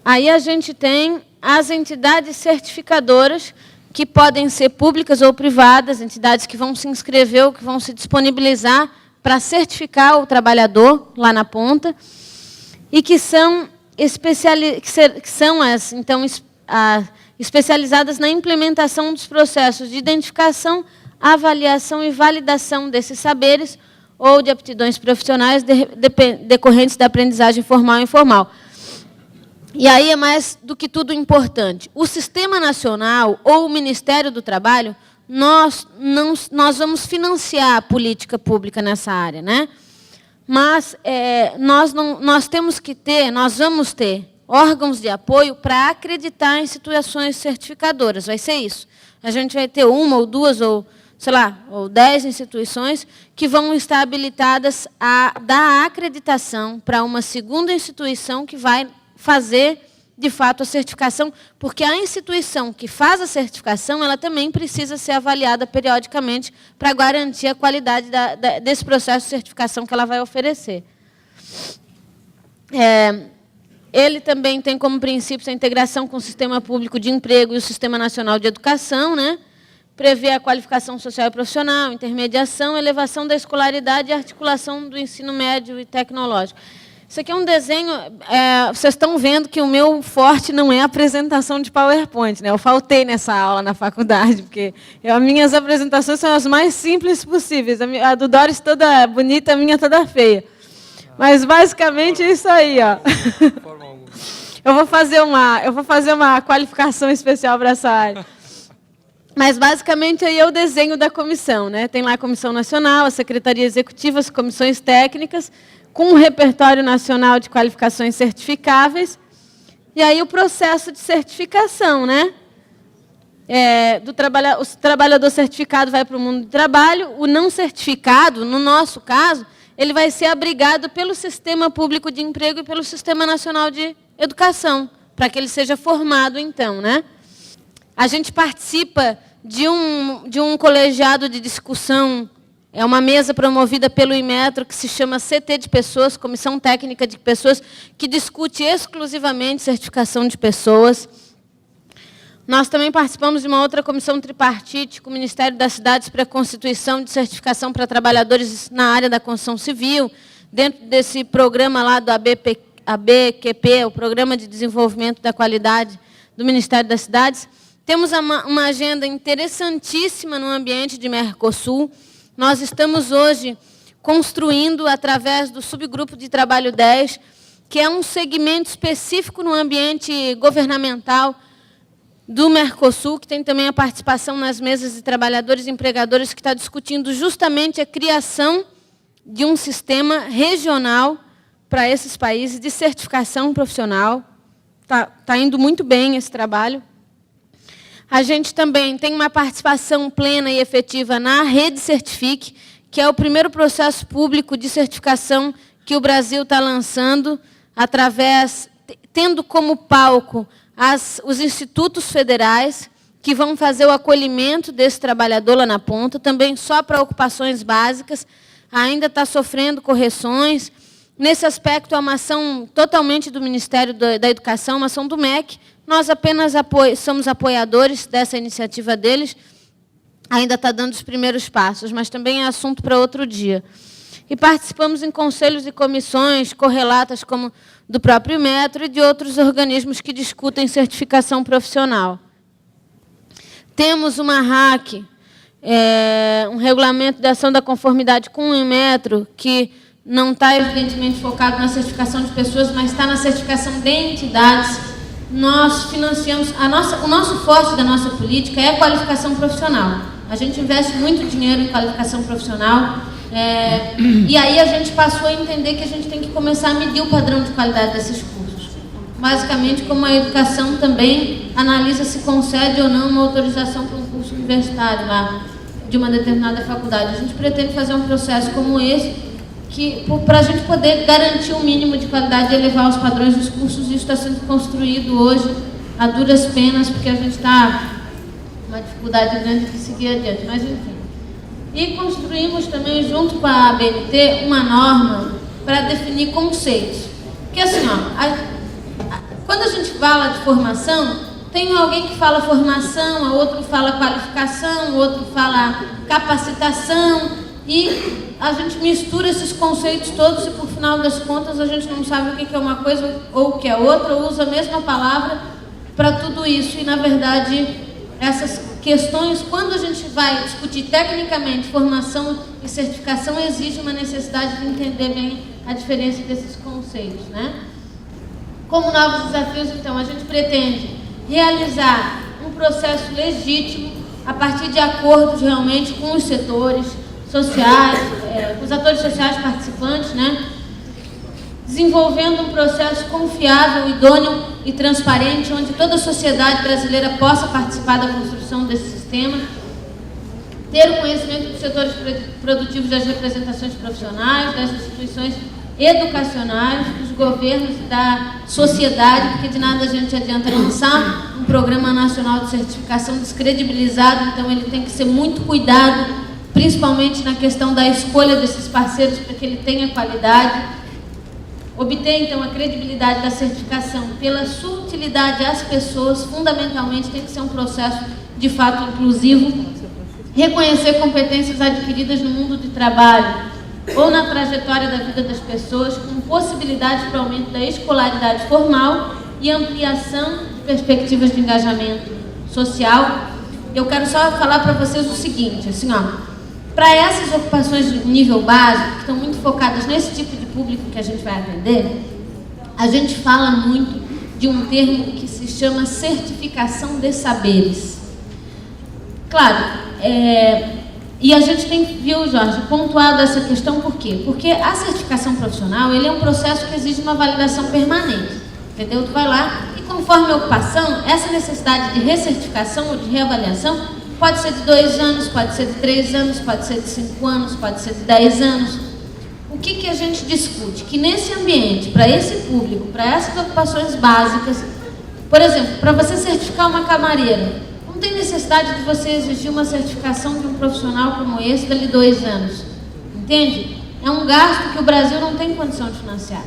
aí a gente tem as entidades certificadoras, que podem ser públicas ou privadas, entidades que vão se inscrever ou que vão se disponibilizar para certificar o trabalhador lá na ponta, e que são que são as, então, especializadas na implementação dos processos de identificação, avaliação e validação desses saberes ou de aptidões profissionais decorrentes da aprendizagem formal e informal. E aí é mais do que tudo importante. O Sistema Nacional ou o Ministério do Trabalho, nós vamos financiar a política pública nessa área, né? Mas nós vamos ter órgãos de apoio para acreditar em situações certificadoras. Vai ser isso. A gente vai ter uma ou duas ou, sei lá, ou 10 instituições que vão estar habilitadas a dar acreditação para uma segunda instituição que vai fazer, de fato, a certificação, porque a instituição que faz a certificação, ela também precisa ser avaliada periodicamente para garantir a qualidade desse processo de certificação que ela vai oferecer. Ele também tem como princípios a integração com o Sistema Público de Emprego e o Sistema Nacional de Educação, né? Prevê a qualificação social e profissional, intermediação, elevação da escolaridade e articulação do ensino médio e tecnológico. Isso aqui é um desenho, vocês estão vendo que o meu forte não é a apresentação de PowerPoint, né? Eu faltei nessa aula na faculdade, porque as minhas apresentações são as mais simples possíveis. A do Doris toda bonita, a minha toda feia. Mas, basicamente, é isso aí. Ó. Eu vou fazer uma qualificação especial para essa área. Mas, basicamente, aí é o desenho da comissão, né? Tem lá a Comissão Nacional, a Secretaria Executiva, as comissões técnicas, com um repertório nacional de qualificações certificáveis, e aí o processo de certificação, né? O trabalhador certificado vai para o mundo do trabalho, o não certificado, no nosso caso, ele vai ser abrigado pelo Sistema Público de Emprego e pelo Sistema Nacional de Educação, para que ele seja formado, então, né? A gente participa de um colegiado de discussão. É uma mesa promovida pelo Inmetro, que se chama CT de Pessoas, Comissão Técnica de Pessoas, que discute exclusivamente certificação de pessoas. Nós também participamos de uma outra comissão tripartite com o Ministério das Cidades para a constituição de certificação para trabalhadores na área da construção civil, dentro desse programa lá do ABQP, o Programa de Desenvolvimento da Qualidade do Ministério das Cidades. Temos uma agenda interessantíssima no ambiente de Mercosul. Nós estamos hoje construindo, através do subgrupo de trabalho 10, que é um segmento específico no ambiente governamental do Mercosul, que tem também a participação nas mesas de trabalhadores e empregadores, que está discutindo justamente a criação de um sistema regional para esses países de certificação profissional. Está indo muito bem esse trabalho. A gente também tem uma participação plena e efetiva na Rede Certifique, que é o primeiro processo público de certificação que o Brasil está lançando, tendo como palco os institutos federais, que vão fazer o acolhimento desse trabalhador lá na ponta, também só para ocupações básicas, ainda está sofrendo correções. Nesse aspecto, é uma ação totalmente do Ministério da Educação, uma ação do MEC. Nós apenas somos apoiadores dessa iniciativa deles, ainda está dando os primeiros passos, mas também é assunto para outro dia. E participamos em conselhos e comissões correlatas, como do próprio Metro e de outros organismos que discutem certificação profissional. Temos uma RAC, um regulamento de ação da conformidade com o Metro, que não está, evidentemente, focado na certificação de pessoas, mas está na certificação de entidades. Nós financiamos, o nosso forte da nossa política é a qualificação profissional. A gente investe muito dinheiro em qualificação profissional, e aí a gente passou a entender que a gente tem que começar a medir o padrão de qualidade desses cursos. Basicamente, como a educação também analisa se concede ou não uma autorização para um curso universitário lá, de uma determinada faculdade. A gente pretende fazer um processo como esse, para a gente poder garantir um mínimo de qualidade e elevar os padrões dos cursos. Isso está sendo construído hoje a duras penas, porque a gente está com uma dificuldade grande de seguir adiante, mas enfim. E construímos também, junto com a ABNT, uma norma para definir conceitos. Porque assim, quando a gente fala de formação, tem alguém que fala formação, a outro fala qualificação, o outro fala capacitação, e a gente mistura esses conceitos todos e, por final das contas, a gente não sabe o que é uma coisa ou o que é outra, ou usa a mesma palavra para tudo isso. E, na verdade, essas questões, quando a gente vai discutir tecnicamente formação e certificação, exige uma necessidade de entender bem a diferença desses conceitos, né? Como novos desafios, então, a gente pretende realizar um processo legítimo a partir de acordos realmente com os setores sociais, com os atores sociais participantes, né? Desenvolvendo um processo confiável, idôneo e transparente, onde toda a sociedade brasileira possa participar da construção desse sistema, ter o conhecimento dos setores produtivos, das representações profissionais, das instituições educacionais, dos governos e da sociedade, porque de nada a gente adianta lançar um programa nacional de certificação descredibilizado, então ele tem que ser muito cuidado, principalmente na questão da escolha desses parceiros para que ele tenha qualidade. Obter, então, a credibilidade da certificação pela sua utilidade às pessoas, fundamentalmente tem que ser um processo de fato inclusivo. Reconhecer competências adquiridas no mundo de trabalho ou na trajetória da vida das pessoas, com possibilidade para aumento da escolaridade formal e ampliação de perspectivas de engajamento social. Eu quero só falar para vocês o seguinte, assim, ó, para essas ocupações de nível básico, que estão muito focadas nesse tipo de público que a gente vai atender, a gente fala muito de um termo que se chama certificação de saberes. Claro, e a gente tem, viu, Jorge, pontuado essa questão por quê? Porque a certificação profissional, ele é um processo que exige uma validação permanente, entendeu? Tu vai lá e, conforme a ocupação, essa necessidade de recertificação ou de reavaliação pode ser de 2 anos, pode ser de 3 anos, pode ser de 5 anos, pode ser de 10 anos. O que a gente discute? Que nesse ambiente, para esse público, para essas ocupações básicas, por exemplo, para você certificar uma camareira, não tem necessidade de você exigir uma certificação de um profissional como esse dali 2 anos. Entende? É um gasto que o Brasil não tem condição de financiar.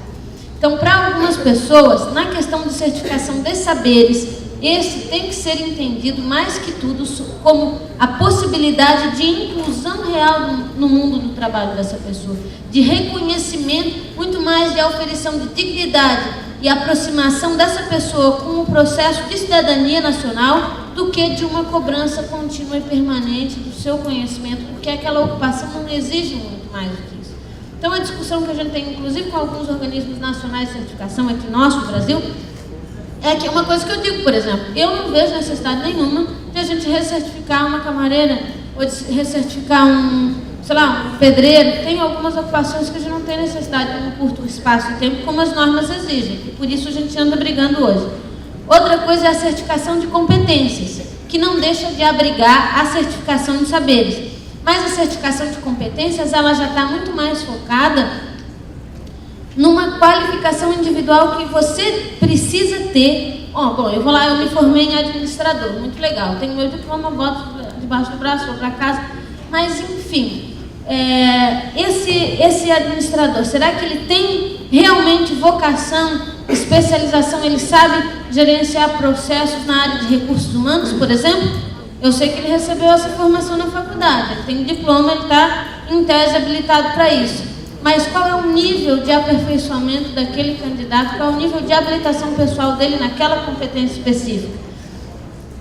Então, para algumas pessoas, na questão de certificação de saberes, esse tem que ser entendido, mais que tudo, como a possibilidade de inclusão real no mundo do trabalho dessa pessoa, de reconhecimento, muito mais de aferição de dignidade e aproximação dessa pessoa com o processo de cidadania nacional, do que de uma cobrança contínua e permanente do seu conhecimento, porque aquela ocupação não exige muito mais do que isso. Então, a discussão que a gente tem, inclusive com alguns organismos nacionais de certificação aqui nosso, no Brasil, é que é uma coisa que eu digo, por exemplo, eu não vejo necessidade nenhuma de a gente recertificar uma camareira ou de recertificar um pedreiro. Tem algumas ocupações que a gente não tem necessidade em um curto espaço de tempo, como as normas exigem, e por isso a gente anda brigando hoje. Outra coisa é a certificação de competências, que não deixa de abrigar a certificação de saberes. Mas a certificação de competências, ela já está muito mais focada numa qualificação individual que você precisa ter. Bom, eu vou lá, eu me formei em administrador, muito legal, tenho meu diploma, boto debaixo do braço, vou para casa, mas enfim, esse administrador, será que ele tem realmente vocação, especialização, ele sabe gerenciar processos na área de recursos humanos, por exemplo? Eu sei que ele recebeu essa formação na faculdade, ele tem diploma, ele está em tese habilitado para isso. Mas qual é o nível de aperfeiçoamento daquele candidato, qual é o nível de habilitação pessoal dele naquela competência específica?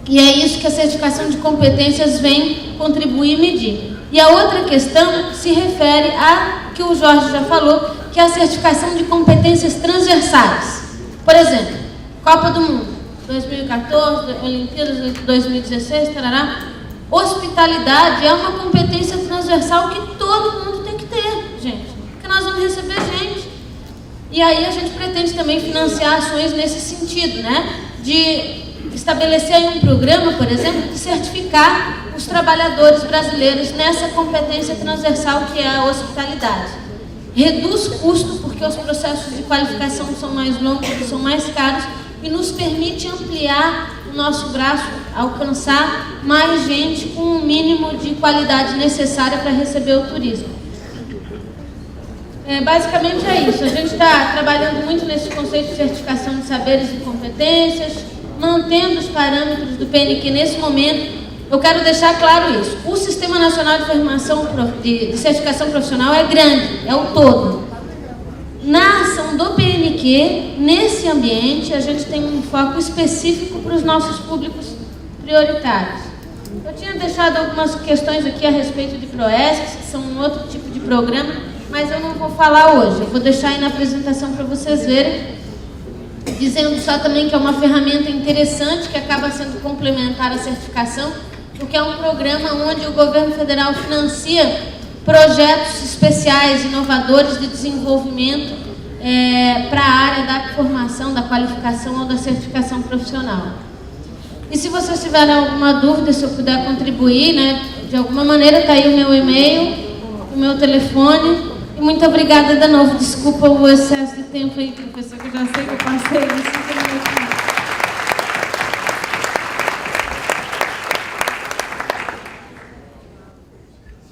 E é isso que a certificação de competências vem contribuir e medir. E a outra questão se refere a que o Jorge já falou, que é a certificação de competências transversais. Por exemplo, Copa do Mundo, 2014, Olimpíadas de 2016, tarará. Hospitalidade é uma competência transversal que todo mundo tem que ter, gente. Nós vamos receber gente. E aí a gente pretende também financiar ações nesse sentido, né? De estabelecer aí um programa, por exemplo, de certificar os trabalhadores brasileiros nessa competência transversal que é a hospitalidade. Reduz custo, porque os processos de qualificação são mais longos, são mais caros, e nos permite ampliar o nosso braço, alcançar mais gente com o mínimo de qualidade necessária para receber o turismo. Basicamente é isso. A gente está trabalhando muito nesse conceito de certificação de saberes e competências, mantendo os parâmetros do PNQ nesse momento, eu quero deixar claro isso. O Sistema Nacional de Formação de Certificação Profissional é grande, é o todo. Na ação do PNQ, nesse ambiente, a gente tem um foco específico para os nossos públicos prioritários. Eu tinha deixado algumas questões aqui a respeito de PROESC, que são um outro tipo de programa, mas eu não vou falar hoje. Eu vou deixar aí na apresentação para vocês verem, dizendo só também que é uma ferramenta interessante, que acaba sendo complementar à certificação, porque é um programa onde o governo federal financia projetos especiais, inovadores de desenvolvimento para a área da formação, da qualificação ou da certificação profissional. E se vocês tiverem alguma dúvida, se eu puder contribuir, né, de alguma maneira, está aí o meu e-mail, o meu telefone. E muito obrigada de novo. Desculpa o excesso de tempo aí, professor, que eu já sei que eu passei isso.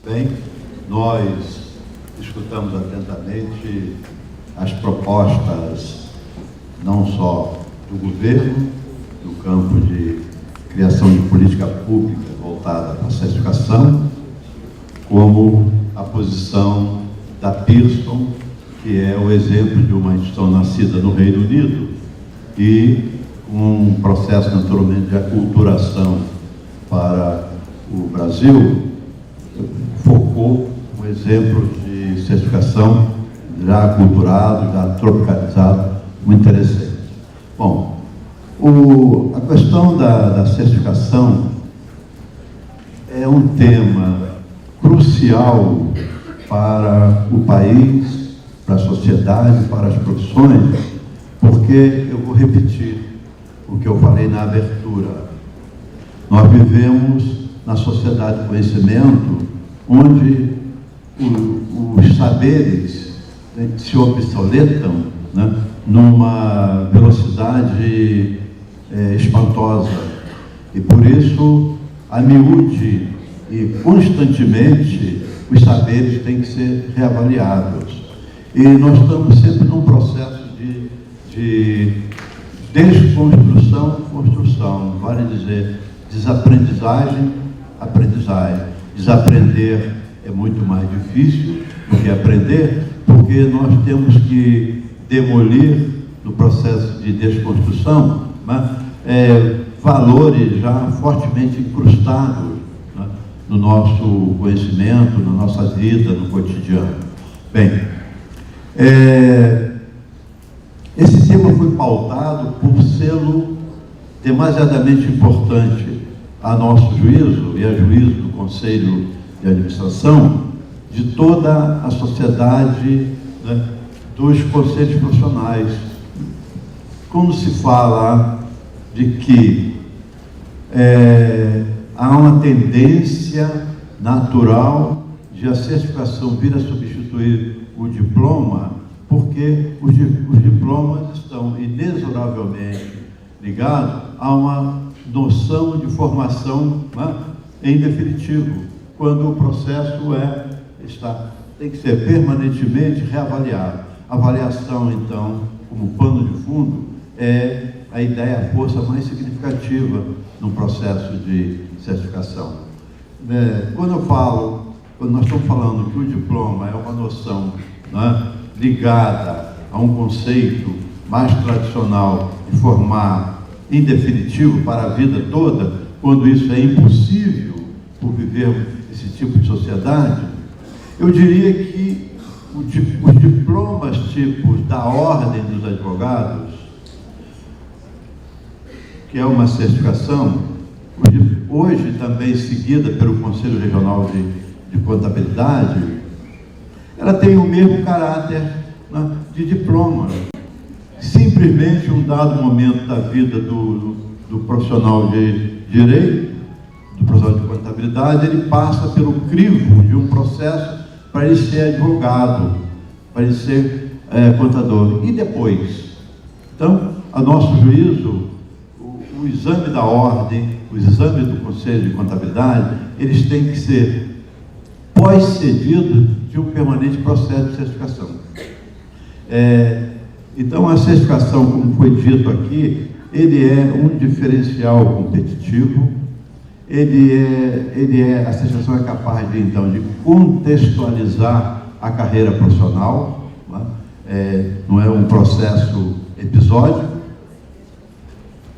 Bem, nós escutamos atentamente as propostas, não só do governo, no campo de criação de política pública voltada para a certificação, como a posição da Pearson, que é o exemplo de uma instituição nascida no Reino Unido e um processo, naturalmente, de aculturação para o Brasil, focou um exemplo de certificação já aculturado, já tropicalizado, muito interessante. Bom, a questão da certificação é um tema crucial para o país, para a sociedade, para as profissões, porque eu vou repetir o que eu falei na abertura. Nós vivemos na sociedade do conhecimento, onde os saberes se obsoletam, né, numa velocidade espantosa. E por isso, a miúde e constantemente, os saberes têm que ser reavaliados. E nós estamos sempre num processo de desconstrução, construção, vale dizer, desaprendizagem, aprendizagem. Desaprender é muito mais difícil do que aprender, porque nós temos que demolir, no processo de desconstrução, né, valores já fortemente incrustados, né, no nosso conhecimento, na nossa vida, no cotidiano. Bem, esse tema foi pautado por sê-lo demasiadamente importante a nosso juízo e a juízo do Conselho de Administração de toda a sociedade, né, dos conselhos profissionais. Quando se fala de que há uma tendência natural de a certificação vir a substituir o diploma, porque os diplomas estão inexoravelmente ligados a uma noção de formação, né, em definitivo, quando o processo tem que ser permanentemente reavaliado. A avaliação, então, como pano de fundo, é a ideia, a força mais significativa no processo de certificação. Quando nós estamos falando que o diploma é uma noção, né, ligada a um conceito mais tradicional de formar em definitivo para a vida toda, quando isso é impossível por viver esse tipo de sociedade, eu diria que os diplomas tipos da Ordem dos Advogados, que é uma certificação, hoje também seguida pelo Conselho Regional de Contabilidade, ela tem o mesmo caráter, né, de diploma. Simplesmente, um dado momento da vida do profissional de direito, do profissional de contabilidade, ele passa pelo crivo de um processo para ele ser advogado, para ele ser contador. E depois? Então, a nosso juízo, o exame da ordem, o exame do Conselho de Contabilidade, eles têm que ser pós-cedidos de um permanente processo de certificação. Então, a certificação, como foi dito aqui, ele é um diferencial competitivo, a certificação é capaz de, então, de contextualizar a carreira profissional, não é um processo episódico.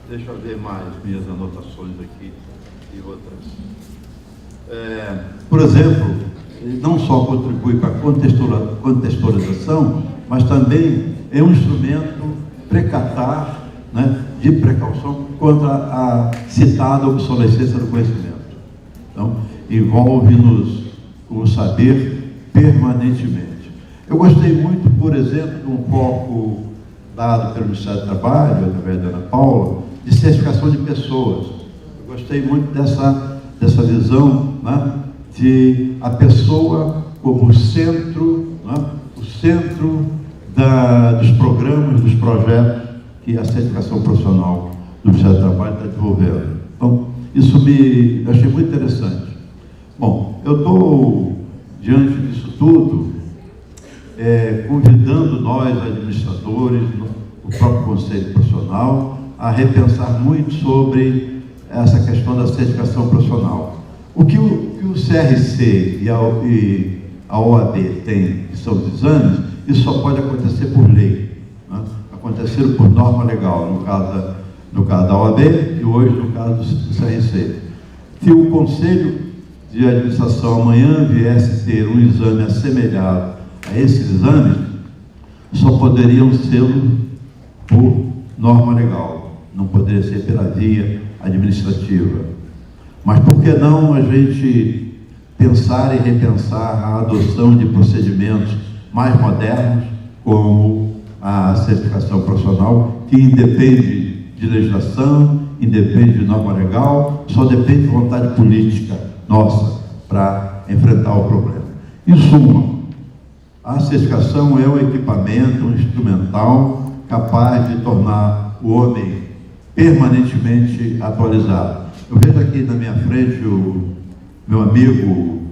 Deixa eu ver mais minhas anotações aqui e outras. Por exemplo, não só contribui para a contextualização, mas também é um instrumento precatar, né, de precaução contra a citada obsolescência do conhecimento. Então, envolve-nos o saber permanentemente. Eu gostei muito, por exemplo, de um foco dado pelo Ministério do Trabalho, através da Ana Paula, de certificação de pessoas. Eu gostei muito dessa visão, né, de a pessoa como centro, né, o centro dos programas, dos projetos que a certificação profissional do Ministério do Trabalho está desenvolvendo. Então, isso eu achei muito interessante. Bom, eu estou, diante disso tudo, convidando nós, administradores, o próprio Conselho Profissional, a repensar muito sobre essa questão da certificação profissional. O que o CRC e a OAB têm, que são os exames, isso só pode acontecer por lei, né? Acontecer por norma legal, no caso da OAB e hoje no caso do CRC. Se o Conselho de Administração amanhã viesse ter um exame assemelhado a esses exames, só poderiam ser por norma legal, não poderia ser pela via administrativa. Mas por que não a gente pensar e repensar a adoção de procedimentos mais modernos, como a certificação profissional, que independe de legislação, independe de norma legal, só depende de vontade política nossa para enfrentar o problema. Em suma, a certificação é um equipamento, um instrumental capaz de tornar o homem permanentemente atualizado. Eu vejo aqui na minha frente o meu amigo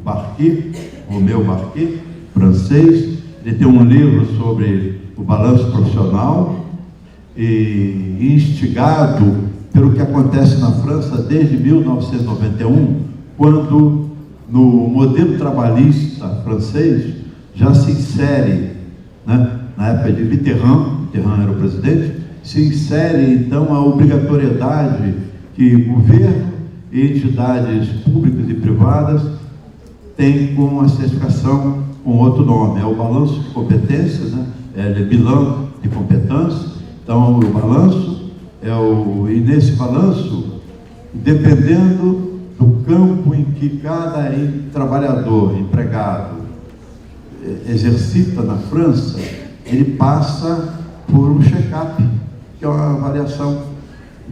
Romeu Barqui, francês. Ele tem um livro sobre o balanço profissional e instigado pelo que acontece na França desde 1991, quando no modelo trabalhista francês já se insere, né, na época de Mitterrand era o presidente, se insere então a obrigatoriedade que o governo e entidades públicas e privadas têm com a certificação com outro nome, é o balanço de competências, né? É o bilan de competências. Então, o balanço e nesse balanço, dependendo do campo em que cada trabalhador, empregado, exercita na França, ele passa por um check-up, que é uma avaliação.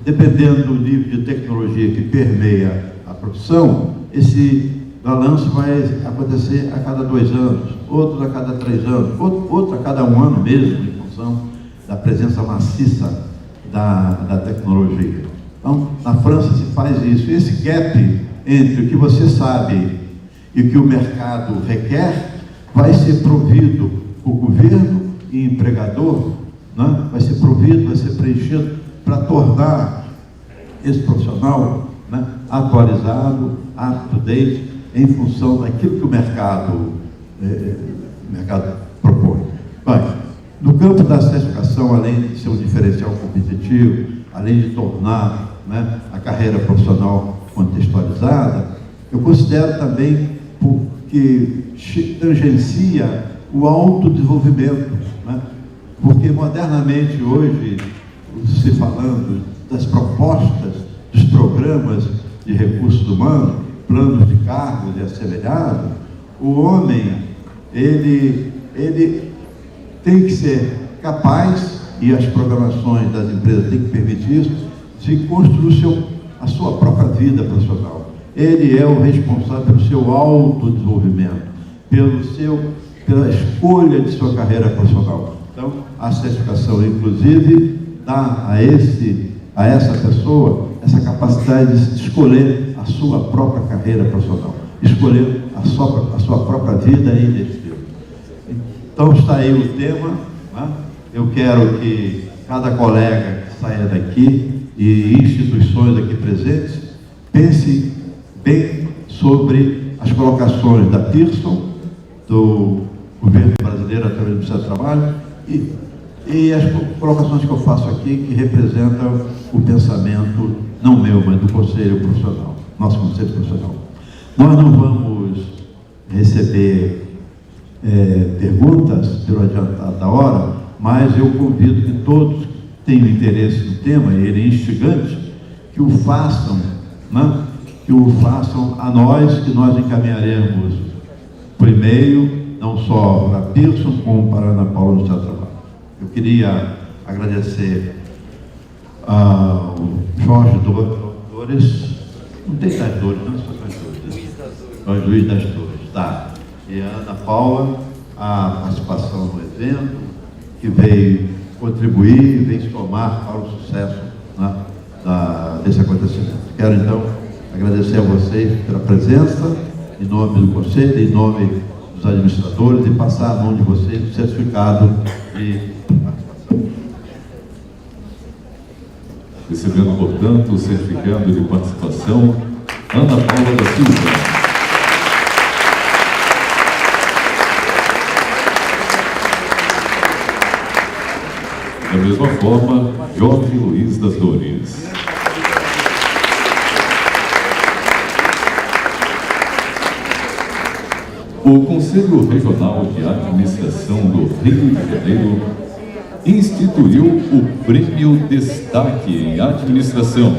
Dependendo do nível de tecnologia que permeia a profissão, esse balanço vai acontecer a cada 2 anos, outro a cada 3 anos, outro a cada 1 ano mesmo, em função da presença maciça da tecnologia. Então, na França se faz isso. Esse gap entre o que você sabe e o que o mercado requer vai ser provido por governo e empregador, né? Vai ser provido, vai ser preenchido para tornar esse profissional, né, atualizado, up-to-date, em função daquilo que o mercado propõe. Bem, no campo da certificação, além de ser um diferencial competitivo, além de tornar, né, a carreira profissional contextualizada, eu considero também que tangencia o autodesenvolvimento, né? Porque modernamente hoje, se falando das propostas, dos programas de recursos humanos, planos de cargos e assemelhados, o homem, ele tem que ser capaz, e as programações das empresas têm que permitir isso, de construir a sua própria vida profissional. Ele é o responsável pelo seu autodesenvolvimento, pela escolha de sua carreira profissional. Então, a certificação, inclusive, dá a essa pessoa essa capacidade de escolher a sua própria carreira profissional, escolher a sua própria vida e destino. Então, está aí o tema, né? Eu quero que cada colega que saia daqui e instituições aqui presentes pense bem sobre as colocações da Pearson, do governo brasileiro através do Ministério do Trabalho, e as colocações que eu faço aqui, que representam o pensamento, não meu, mas do Conselho Profissional, nosso Conselho Profissional. Nós não vamos receber perguntas pelo adiantado da hora, mas eu convido que todos que tenham interesse no tema, e ele é instigante, que o façam, né? Que o façam a nós, que nós encaminharemos por e-mail, não só para a Pearson, como para a Ana Paula do Ministério do Trabalho. Eu queria agradecer ao Jorge Dores, não tem das Dores, não, só das Dores, Luiz das Dores, tá? E a Ana Paula, a participação no evento, que veio contribuir, veio somar para o sucesso, né, desse acontecimento. Quero, então, agradecer a vocês pela presença, em nome do Conselho, em nome dos administradores, e passar à mão de vocês o certificado de participação. Recebendo, portanto, o certificado de participação, Ana Paula da Silva. Da mesma forma, Jorge Luiz das Dores. O Conselho Regional de Administração do Rio de Janeiro instituiu o Prêmio Destaque em Administração,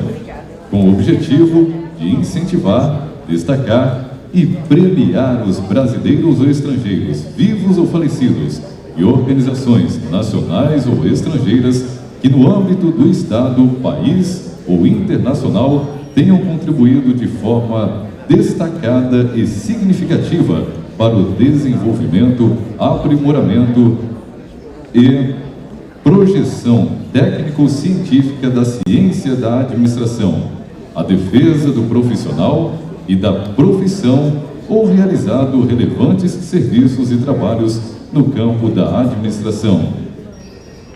com o objetivo de incentivar, destacar e premiar os brasileiros ou estrangeiros, vivos ou falecidos, e organizações nacionais ou estrangeiras que no âmbito do Estado, país ou internacional tenham contribuído de forma destacada e significativa para o desenvolvimento, aprimoramento e projeção técnico-científica da ciência da administração, a defesa do profissional e da profissão ou realizado relevantes serviços e trabalhos no campo da administração.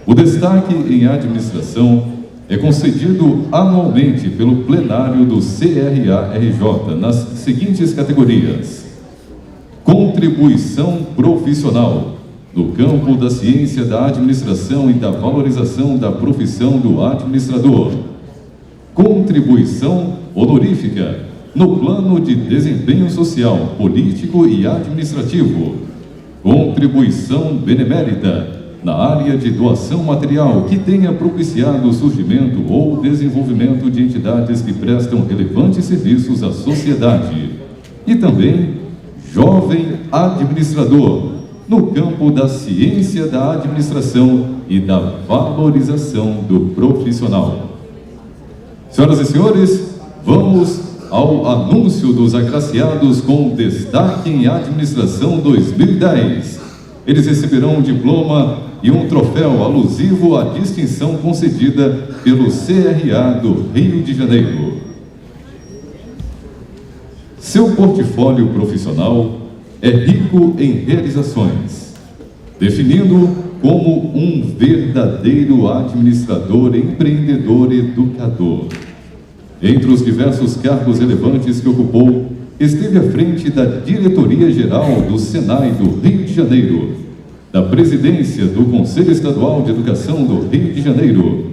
O destaque em administração é concedido anualmente pelo plenário do CRA-RJ nas seguintes categorias: contribuição profissional no campo da ciência da administração e da valorização da profissão do administrador, contribuição honorífica no plano de desempenho social, político e administrativo, contribuição benemérita na área de doação material que tenha propiciado o surgimento ou desenvolvimento de entidades que prestam relevantes serviços à sociedade, e também jovem administrador no campo da ciência da administração e da valorização do profissional. Senhoras e senhores, vamos ao anúncio dos agraciados com destaque em administração 2010. Eles receberão um diploma e um troféu alusivo à distinção concedida pelo CRA do Rio de Janeiro. Seu portfólio profissional é rico em realizações, definindo como um verdadeiro administrador, empreendedor, educador. Entre os diversos cargos relevantes que ocupou, esteve à frente da Diretoria-Geral do Senai do Rio de Janeiro, da Presidência do Conselho Estadual de Educação do Rio de Janeiro,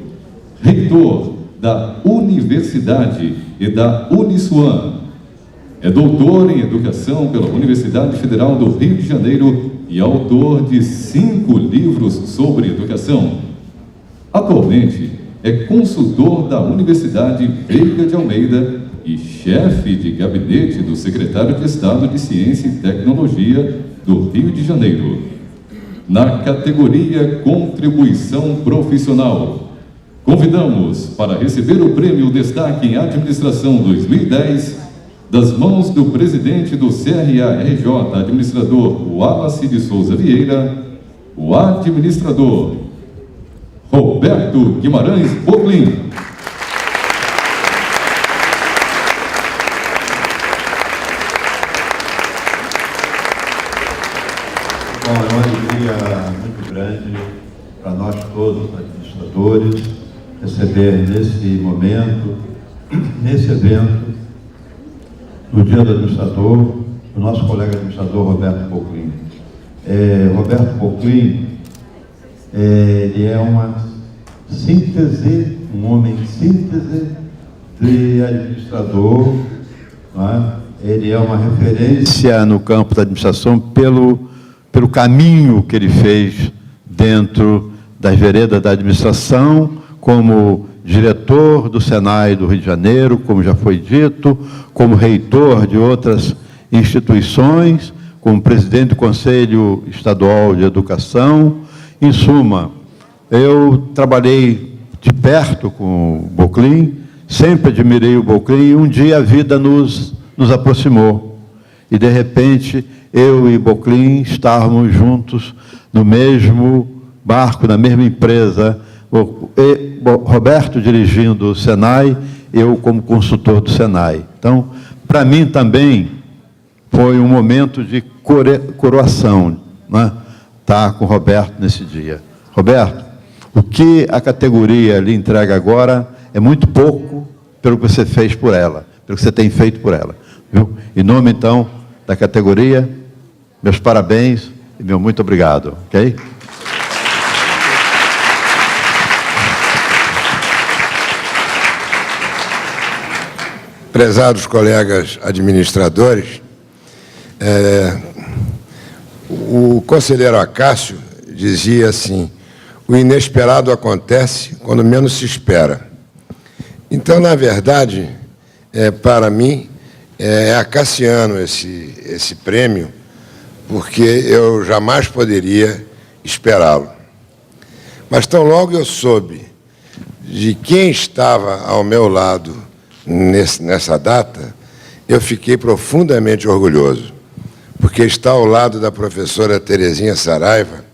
reitor da Universidade e da Uniswan. É doutor em Educação pela Universidade Federal do Rio de Janeiro e autor de 5 livros sobre educação. Atualmente, é consultor da Universidade Veiga de Almeida e chefe de gabinete do secretário de Estado de Ciência e Tecnologia do Rio de Janeiro. Na categoria Contribuição Profissional, convidamos para receber o Prêmio Destaque em Administração 2010 das mãos do presidente do CRA-RJ, administrador Wallace de Souza Vieira, o administrador Roberto Guimarães Boglin. Bom, é uma alegria muito grande para nós todos, administradores, receber nesse momento, nesse evento, do Dia do Administrador, o nosso colega administrador Roberto Boclin. Roberto Boclin, ele é uma síntese, um homem síntese de administrador, não é? Ele é uma referência no campo da administração pelo caminho que ele fez dentro das veredas da administração, como diretor do Senai do Rio de Janeiro, como já foi dito, como reitor de outras instituições, como presidente do Conselho Estadual de Educação. Em suma, eu trabalhei de perto com o Boclin, sempre admirei o Boclin, e um dia a vida nos aproximou. E, de repente, eu e Boclin estávamos juntos no mesmo barco, na mesma empresa, Roberto dirigindo o Senai, eu como consultor do Senai. Então, para mim também foi um momento de coroação, né? Estar com o Roberto nesse dia. Roberto, o que a categoria lhe entrega agora é muito pouco pelo que você fez por ela, pelo que você tem feito por ela. Viu? Em nome, então, da categoria, meus parabéns e meu muito obrigado. Ok? Prezados colegas administradores, o conselheiro Acácio dizia assim: o inesperado acontece quando menos se espera. Então, na verdade, para mim, é acaciano esse prêmio, porque eu jamais poderia esperá-lo. Mas tão logo eu soube de quem estava ao meu lado nessa data, eu fiquei profundamente orgulhoso, porque está ao lado da professora Terezinha Saraiva,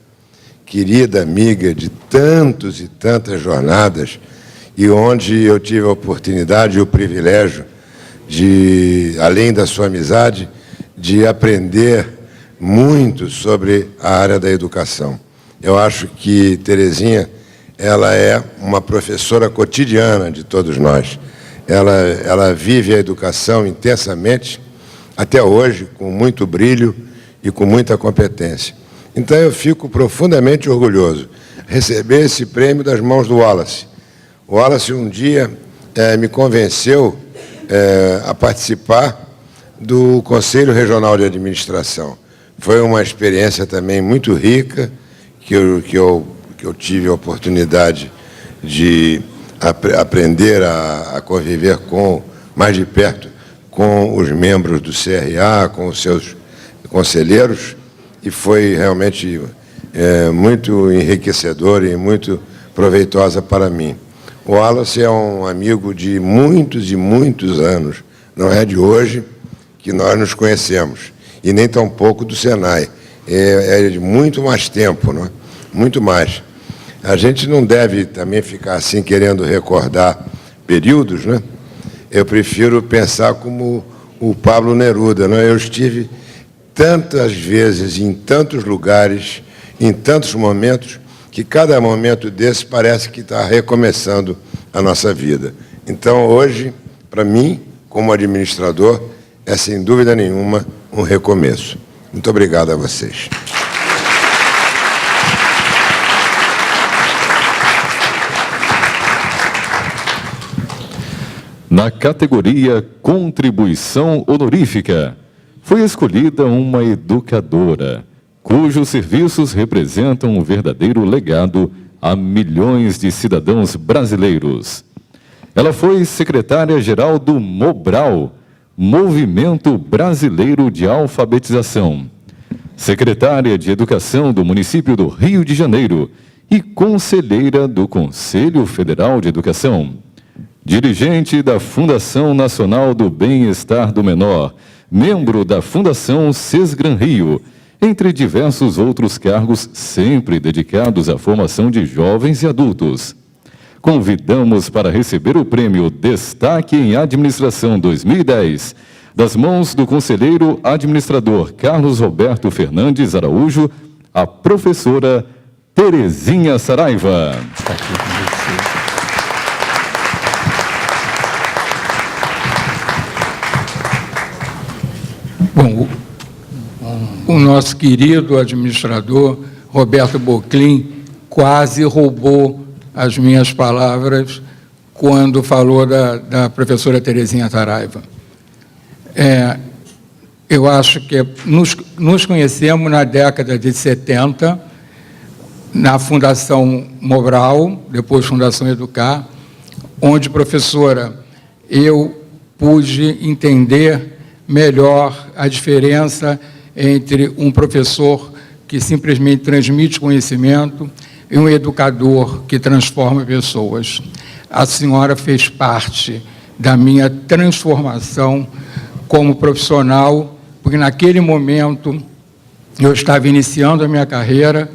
querida amiga de tantos e tantas jornadas, e onde eu tive a oportunidade e o privilégio de, além da sua amizade, de aprender muito sobre a área da educação. Eu acho que Terezinha, ela é uma professora cotidiana de todos nós. Ela vive a educação intensamente, até hoje, com muito brilho e com muita competência. Então, eu fico profundamente orgulhoso de receber esse prêmio das mãos do Wallace. O Wallace, um dia, me convenceu a participar do Conselho Regional de Administração. Foi uma experiência também muito rica, que eu tive a oportunidade de aprender a conviver mais de perto com os membros do CRA, com os seus conselheiros, e foi realmente muito enriquecedor e muito proveitosa para mim. O Wallace é um amigo de muitos e muitos anos, não é de hoje que nós nos conhecemos, e nem tão pouco do Senai, é de muito mais tempo, não é? Muito mais. A gente não deve também ficar assim querendo recordar períodos, né? Eu prefiro pensar como o Pablo Neruda, né? Eu estive tantas vezes, em tantos lugares, em tantos momentos, que cada momento desse parece que está recomeçando a nossa vida. Então, hoje, para mim, como administrador, é sem dúvida nenhuma um recomeço. Muito obrigado a vocês. Na categoria Contribuição Honorífica, foi escolhida uma educadora, cujos serviços representam um verdadeiro legado a milhões de cidadãos brasileiros. Ela foi secretária-geral do MOBRAL, Movimento Brasileiro de Alfabetização, secretária de Educação do município do Rio de Janeiro e conselheira do Conselho Federal de Educação, dirigente da Fundação Nacional do Bem-Estar do Menor, membro da Fundação Sesgran Rio, entre diversos outros cargos sempre dedicados à formação de jovens e adultos. Convidamos para receber o prêmio Destaque em Administração 2010, das mãos do conselheiro administrador Carlos Roberto Fernandes Araújo, a professora Terezinha Saraiva. Bom, o nosso querido administrador, Roberto Boclin, quase roubou as minhas palavras quando falou da professora Terezinha Saraiva. Eu acho que nos conhecemos na década de 70, na Fundação Mobral, depois Fundação Educar, onde, professora, eu pude entender melhor a diferença entre um professor que simplesmente transmite conhecimento e um educador que transforma pessoas. A senhora fez parte da minha transformação como profissional, porque naquele momento eu estava iniciando a minha carreira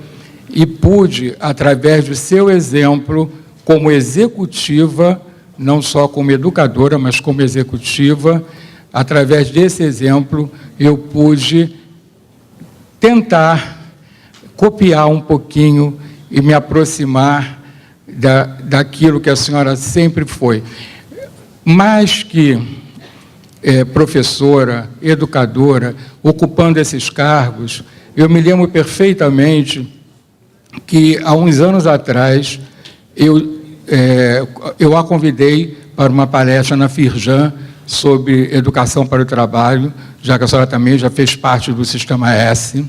e pude, através do seu exemplo, como executiva, não só como educadora, mas como executiva, através desse exemplo, eu pude tentar copiar um pouquinho e me aproximar daquilo que a senhora sempre foi. Mais que professora, educadora, ocupando esses cargos, eu me lembro perfeitamente que, há uns anos atrás, eu a convidei para uma palestra na Firjan sobre educação para o trabalho, já que a senhora também já fez parte do Sistema S,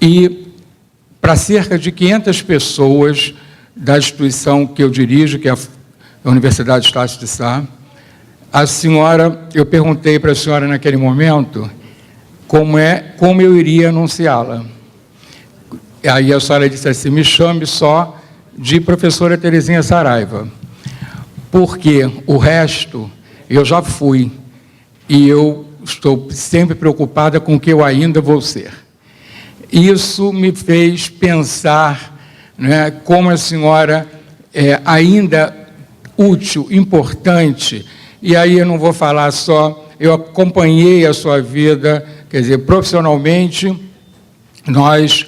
e para cerca de 500 pessoas da instituição que eu dirijo, que é a Universidade Estácio de Sá. Eu perguntei para a senhora naquele momento como eu iria anunciá-la. Aí a senhora disse assim: me chame só de professora Terezinha Saraiva, porque o resto eu já fui e eu estou sempre preocupada com o que eu ainda vou ser. Isso me fez pensar, né, como a senhora é ainda útil, importante, e aí eu não vou falar só, eu acompanhei a sua vida, quer dizer, profissionalmente, nós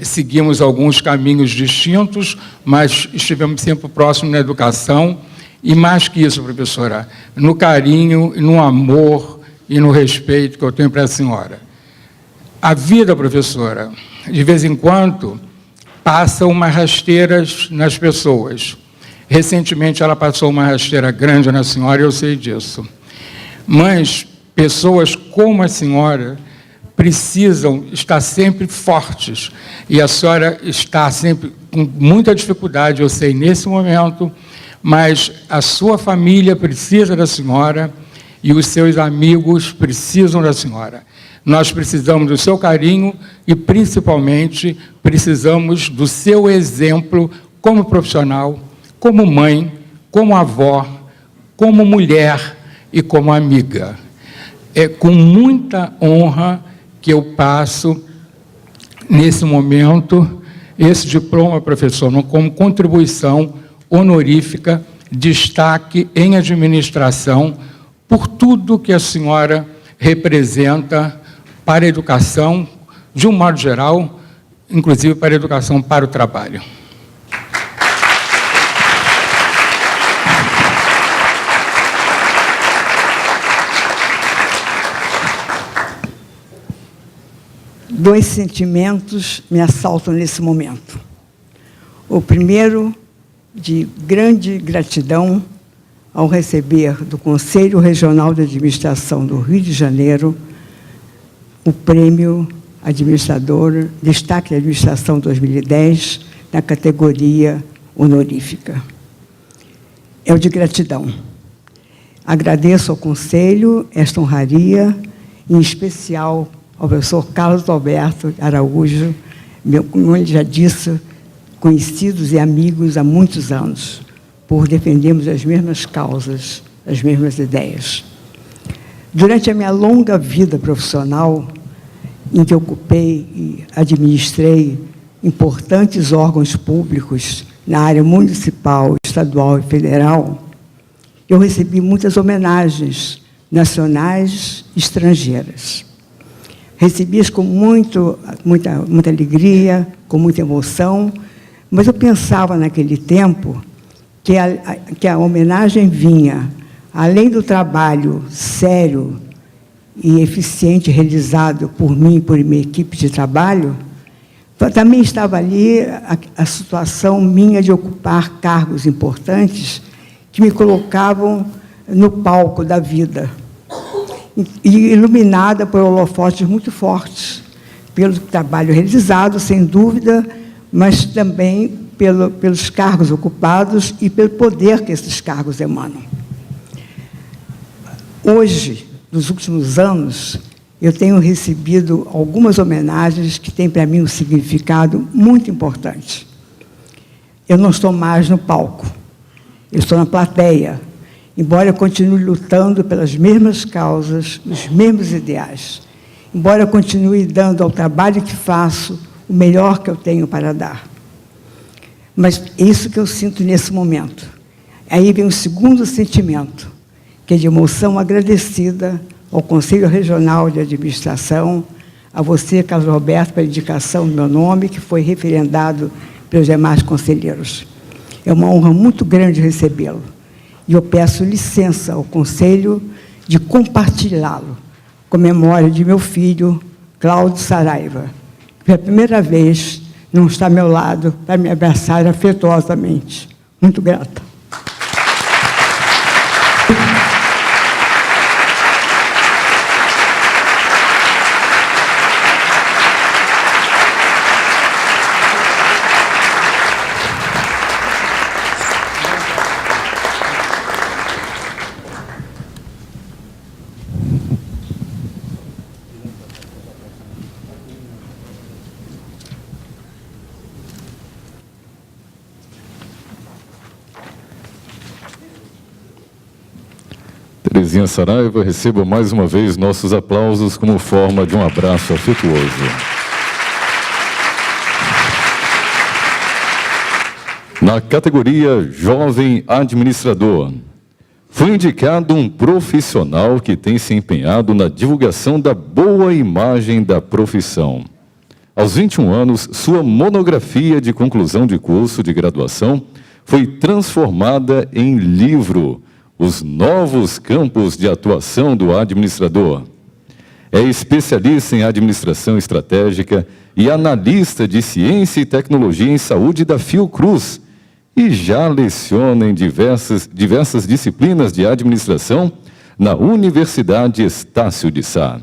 seguimos alguns caminhos distintos, mas estivemos sempre próximos na educação, e mais que isso, professora, no carinho, no amor e no respeito que eu tenho para a senhora. A vida, professora, de vez em quando, passa umas rasteiras nas pessoas. Recentemente, ela passou uma rasteira grande na senhora, eu sei disso. Mas pessoas como a senhora precisam estar sempre fortes. E a senhora está sempre com muita dificuldade, eu sei, nesse momento, mas a sua família precisa da senhora e os seus amigos precisam da senhora. Nós precisamos do seu carinho e, principalmente, precisamos do seu exemplo como profissional, como mãe, como avó, como mulher e como amiga. É com muita honra que eu passo, nesse momento, esse diploma, professor, como contribuição honorífica, destaque em administração, por tudo que a senhora representa para a educação, de um modo geral, inclusive para a educação para o trabalho. Dois sentimentos me assaltam nesse momento. O primeiro, de grande gratidão ao receber do Conselho Regional de Administração do Rio de Janeiro o prêmio Administrador, Destaque de Administração 2010, na categoria honorífica. É o de gratidão. Agradeço ao Conselho esta honraria, em especial ao professor Carlos Alberto Araújo, como ele já disse, conhecidos e amigos há muitos anos, por defendermos as mesmas causas, as mesmas ideias. Durante a minha longa vida profissional, em que ocupei e administrei importantes órgãos públicos na área municipal, estadual e federal, eu recebi muitas homenagens nacionais e estrangeiras. Recebi-as com muita alegria, com muita emoção, mas eu pensava naquele tempo que a homenagem vinha, além do trabalho sério e eficiente realizado por mim e por minha equipe de trabalho, também estava ali a situação minha de ocupar cargos importantes que me colocavam no palco da vida, e iluminada por holofotes muito fortes, pelo trabalho realizado, sem dúvida, mas também pelos cargos ocupados e pelo poder que esses cargos emanam. Hoje, nos últimos anos, eu tenho recebido algumas homenagens que têm para mim um significado muito importante. Eu não estou mais no palco, eu estou na plateia, embora eu continue lutando pelas mesmas causas, os mesmos ideais, embora eu continue dando ao trabalho que faço o melhor que eu tenho para dar. Mas é isso que eu sinto nesse momento. Aí vem o segundo sentimento, que é de emoção agradecida ao Conselho Regional de Administração, a você, Carlos Roberto, pela indicação do meu nome, que foi referendado pelos demais conselheiros. É uma honra muito grande recebê-lo. E eu peço licença ao Conselho de compartilhá-lo com a memória de meu filho, Cláudio Saraiva, que pela primeira vez não está ao meu lado para me abraçar afetuosamente. Muito grata. Terezinha Saraiva, receba mais uma vez nossos aplausos como forma de um abraço afetuoso. Na categoria Jovem Administrador, foi indicado um profissional que tem se empenhado na divulgação da boa imagem da profissão. Aos 21 anos, sua monografia de conclusão de curso de graduação foi transformada em livro, Os Novos Campos de Atuação do Administrador. É especialista em administração estratégica e analista de ciência e tecnologia em saúde da Fiocruz e já leciona em diversas disciplinas de administração na Universidade Estácio de Sá.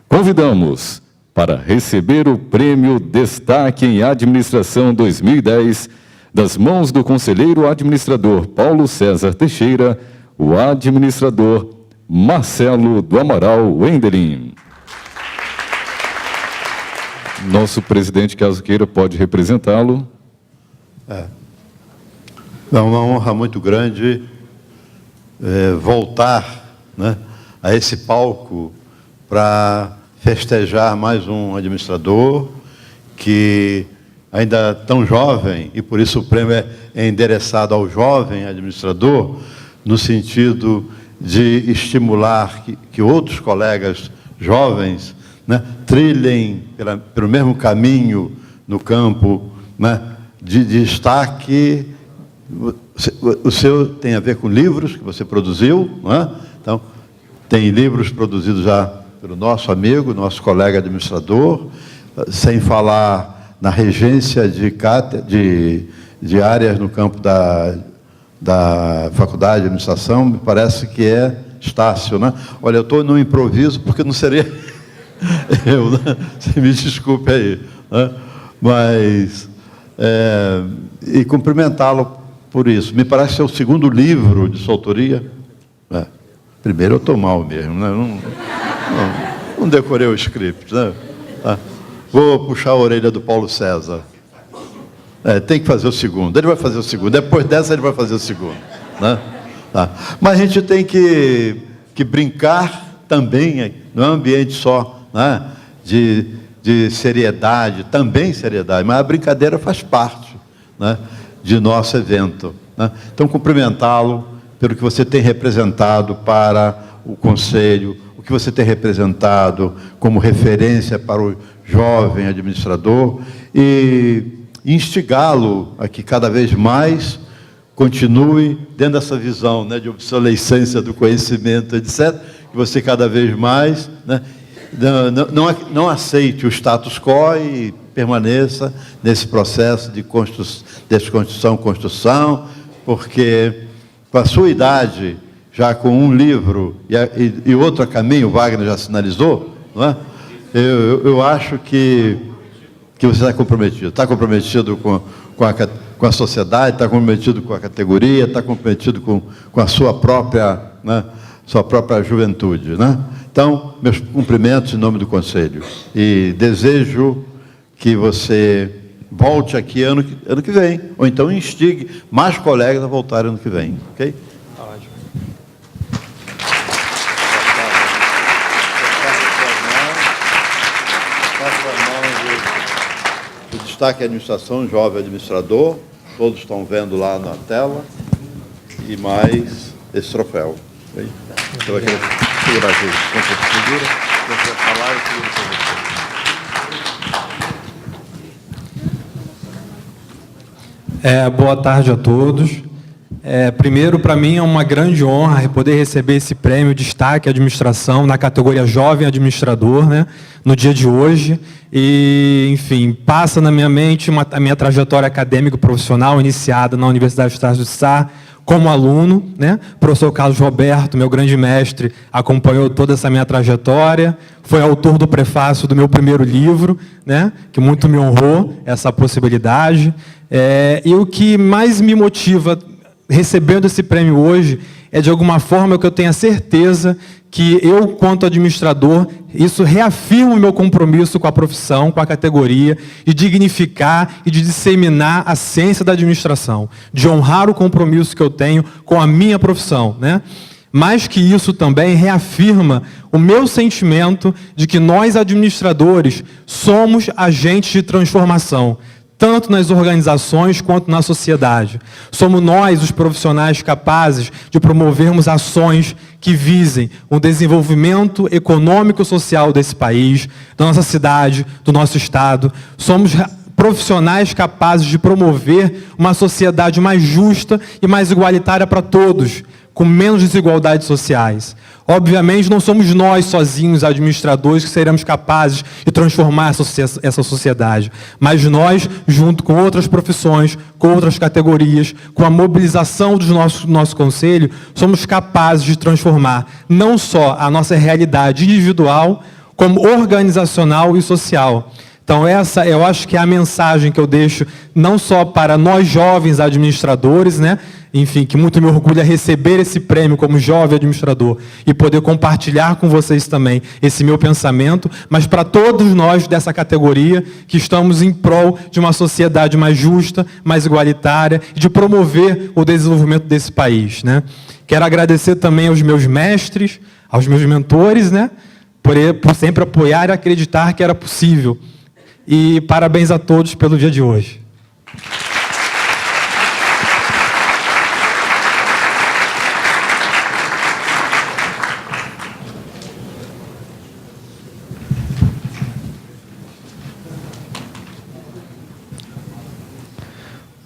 Convidamos para receber o Prêmio Destaque em Administração 2010 das mãos do conselheiro administrador Paulo César Teixeira, o administrador Marcelo do Amaral Wendelin. Nosso presidente, caso queira, pode representá-lo. É uma honra muito grande voltar, né, a esse palco para festejar mais um administrador que ainda tão jovem, e por isso o prêmio é endereçado ao jovem administrador, no sentido de estimular que outros colegas jovens, né, trilhem pelo mesmo caminho no campo, né, de destaque. O seu tem a ver com livros que você produziu, não é? Então, tem livros produzidos já pelo nosso amigo, nosso colega administrador, sem falar na regência de áreas no campo da Faculdade de Administração, me parece que é Estácio, né? Olha, eu estou no improviso, porque não seria eu, né? Você me desculpe aí, né? Mas, e cumprimentá-lo por isso. Me parece ser o segundo livro de sua autoria. Primeiro eu estou mal mesmo, né? Não decorei o script, né? Vou puxar a orelha do Paulo César. Tem que fazer o segundo. Ele vai fazer o segundo. Depois dessa, ele vai fazer o segundo, né? Mas a gente tem que brincar também, não é um ambiente só, né, de seriedade, também seriedade, mas a brincadeira faz parte, né, de nosso evento, né? Então, cumprimentá-lo pelo que você tem representado para o Conselho, o que você tem representado como referência para o jovem administrador e instigá-lo a que cada vez mais continue dentro dessa visão, né, de obsolescência do conhecimento, etc., que você cada vez mais, né, não aceite o status quo e permaneça nesse processo de desconstrução, porque com a sua idade, já com um livro e outro a caminho, o Wagner já sinalizou, não é? Eu acho que você está comprometido com a sociedade, está comprometido com a categoria, está comprometido com a sua própria, né, juventude, né? Então, meus cumprimentos em nome do Conselho e desejo que você volte aqui ano que vem, ou então instigue mais colegas a voltarem ano que vem, ok? O destaque é administração, jovem administrador, todos estão vendo lá na tela, e mais esse troféu. Okay? Você vai querer segurar aqui, segura, você vai falar e segura para você. Boa tarde a todos. Primeiro, para mim é uma grande honra poder receber esse prêmio Destaque Administração na categoria Jovem Administrador, né, no dia de hoje. E, enfim, passa na minha mente a minha trajetória acadêmica e profissional iniciada na Universidade de Tarso de Sá como aluno, né? O professor Carlos Roberto, meu grande mestre, acompanhou toda essa minha trajetória, foi autor do prefácio do meu primeiro livro, né? Que muito me honrou essa possibilidade. E o que mais me motiva recebendo esse prêmio hoje é, de alguma forma, que eu tenho a certeza que eu, quanto administrador, isso reafirma o meu compromisso com a profissão, com a categoria, de dignificar e de disseminar a ciência da administração, de honrar o compromisso que eu tenho com a minha profissão, né? Mais que isso também reafirma o meu sentimento de que nós, administradores, somos agentes de transformação, tanto nas organizações quanto na sociedade. Somos nós, os profissionais, capazes de promovermos ações que visem o desenvolvimento econômico e social desse país, da nossa cidade, do nosso estado. Somos profissionais capazes de promover uma sociedade mais justa e mais igualitária para todos, com menos desigualdades sociais. Obviamente, não somos nós sozinhos, administradores, que seremos capazes de transformar essa sociedade, mas nós, junto com outras profissões, com outras categorias, com a mobilização do nosso Conselho, somos capazes de transformar não só a nossa realidade individual, como organizacional e social. Então, essa eu acho que é a mensagem que eu deixo, não só para nós jovens administradores, né? Enfim, que muito me orgulha receber esse prêmio como jovem administrador e poder compartilhar com vocês também esse meu pensamento, mas para todos nós dessa categoria que estamos em prol de uma sociedade mais justa, mais igualitária e de promover o desenvolvimento desse país, né? Quero agradecer também aos meus mestres, aos meus mentores, né? Por sempre apoiar e acreditar que era possível. E parabéns a todos pelo dia de hoje.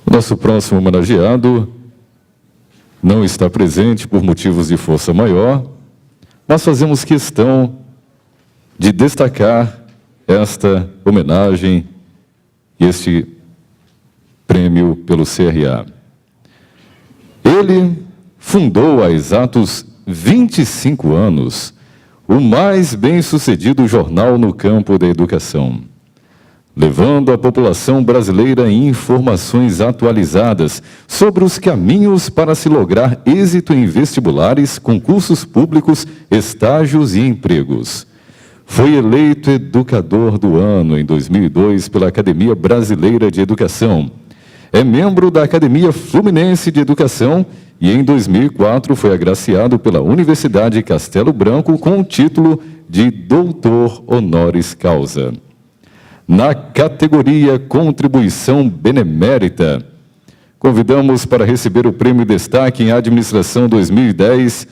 Nosso próximo homenageado não está presente por motivos de força maior, mas fazemos questão de destacar esta homenagem e este prêmio pelo CRA. Ele fundou há exatos 25 anos o mais bem-sucedido jornal no campo da educação, levando à população brasileira informações atualizadas sobre os caminhos para se lograr êxito em vestibulares, concursos públicos, estágios e empregos. Foi eleito Educador do Ano em 2002 pela Academia Brasileira de Educação. É membro da Academia Fluminense de Educação e, em 2004, foi agraciado pela Universidade Castelo Branco com o título de Doutor Honoris Causa. Na categoria Contribuição Benemérita, convidamos para receber o Prêmio Destaque em Administração 2010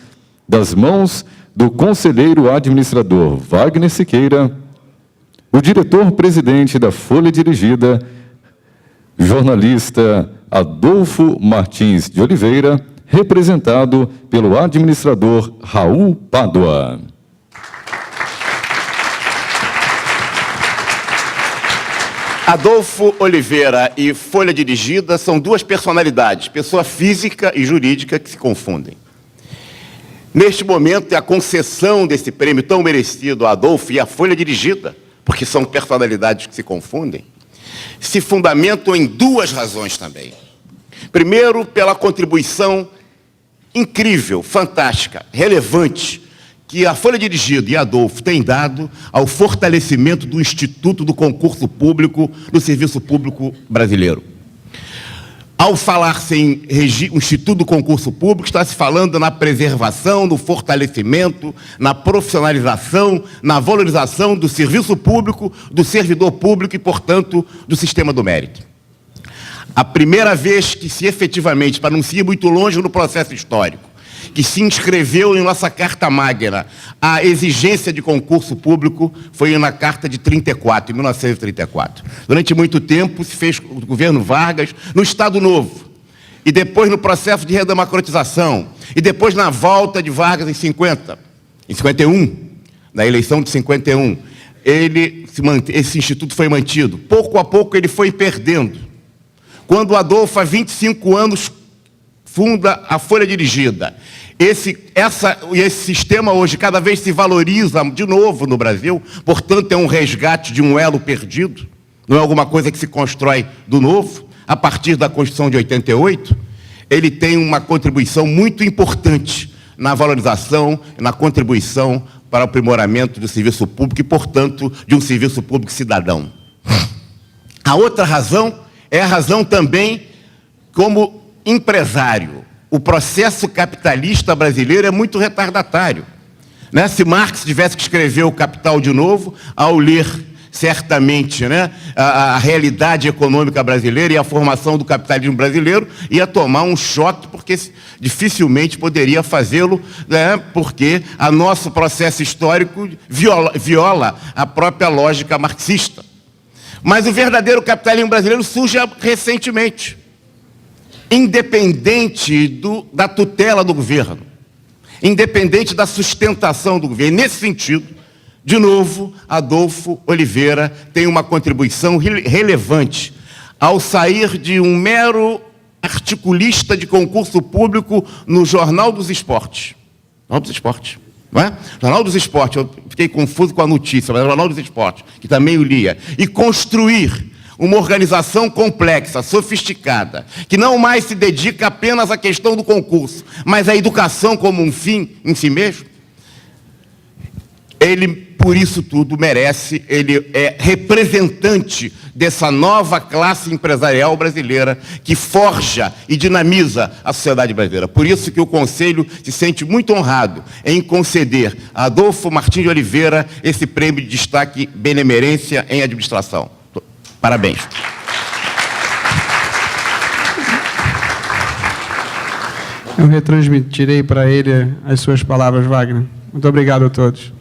das mãos do conselheiro administrador Wagner Siqueira, o diretor-presidente da Folha Dirigida, jornalista Adolfo Martins de Oliveira, representado pelo administrador Raul Pádua. Adolfo Oliveira e folha dirigida são duas personalidades, pessoa física e jurídica, que se confundem. Neste momento, a concessão desse prêmio tão merecido a Adolfo e a folha dirigida, porque são personalidades que se confundem, se fundamentam em duas razões também. Primeiro, pela contribuição incrível, fantástica, relevante, que a folha dirigida e Adolfo têm dado ao fortalecimento do Instituto do Concurso Público do Serviço Público Brasileiro. Ao falar-se em Instituto do Concurso Público, está se falando na preservação, no fortalecimento, na profissionalização, na valorização do serviço público, do servidor público e, portanto, do sistema do mérito. A primeira vez que se efetivamente, para não se ir muito longe no processo histórico, que se inscreveu em nossa Carta Magna a exigência de concurso público foi na Carta de 34, em 1934. Durante muito tempo se fez o governo Vargas no Estado Novo, e depois no processo de redemocratização, e depois na volta de Vargas em 51, na eleição de 51, esse instituto foi mantido. Pouco a pouco ele foi perdendo. Quando Adolfo, há 25 anos, funda a folha dirigida. Esse sistema hoje cada vez se valoriza de novo no Brasil, portanto é um resgate de um elo perdido, não é alguma coisa que se constrói do novo. A partir da Constituição de 88, ele tem uma contribuição muito importante na valorização, na contribuição para o aprimoramento do serviço público e, portanto, de um serviço público cidadão. A outra razão é a razão também como empresário. O processo capitalista brasileiro é muito retardatário, né? Se Marx tivesse que escrever o Capital de novo, ao ler certamente, né, a realidade econômica brasileira e a formação do capitalismo brasileiro, ia tomar um choque, porque dificilmente poderia fazê-lo, né, porque o nosso processo histórico viola a própria lógica marxista. Mas o verdadeiro capitalismo brasileiro surge recentemente, independente da tutela do governo, independente da sustentação do governo. E, nesse sentido, de novo, Adolfo Oliveira tem uma contribuição relevante ao sair de um mero articulista de concurso público no Jornal dos Esportes. Jornal dos Esportes, não é? Jornal dos Esportes, eu fiquei confuso com a notícia, mas é o Jornal dos Esportes, que também o lia, e construir uma organização complexa, sofisticada, que não mais se dedica apenas à questão do concurso, mas à educação como um fim em si mesmo. Ele, por isso tudo, merece, ele é representante dessa nova classe empresarial brasileira que forja e dinamiza a sociedade brasileira. Por isso que o Conselho se sente muito honrado em conceder a Adolfo Martins de Oliveira esse prêmio de destaque Benemerência em Administração. Parabéns. Eu retransmitirei para ele as suas palavras, Wagner. Muito obrigado a todos.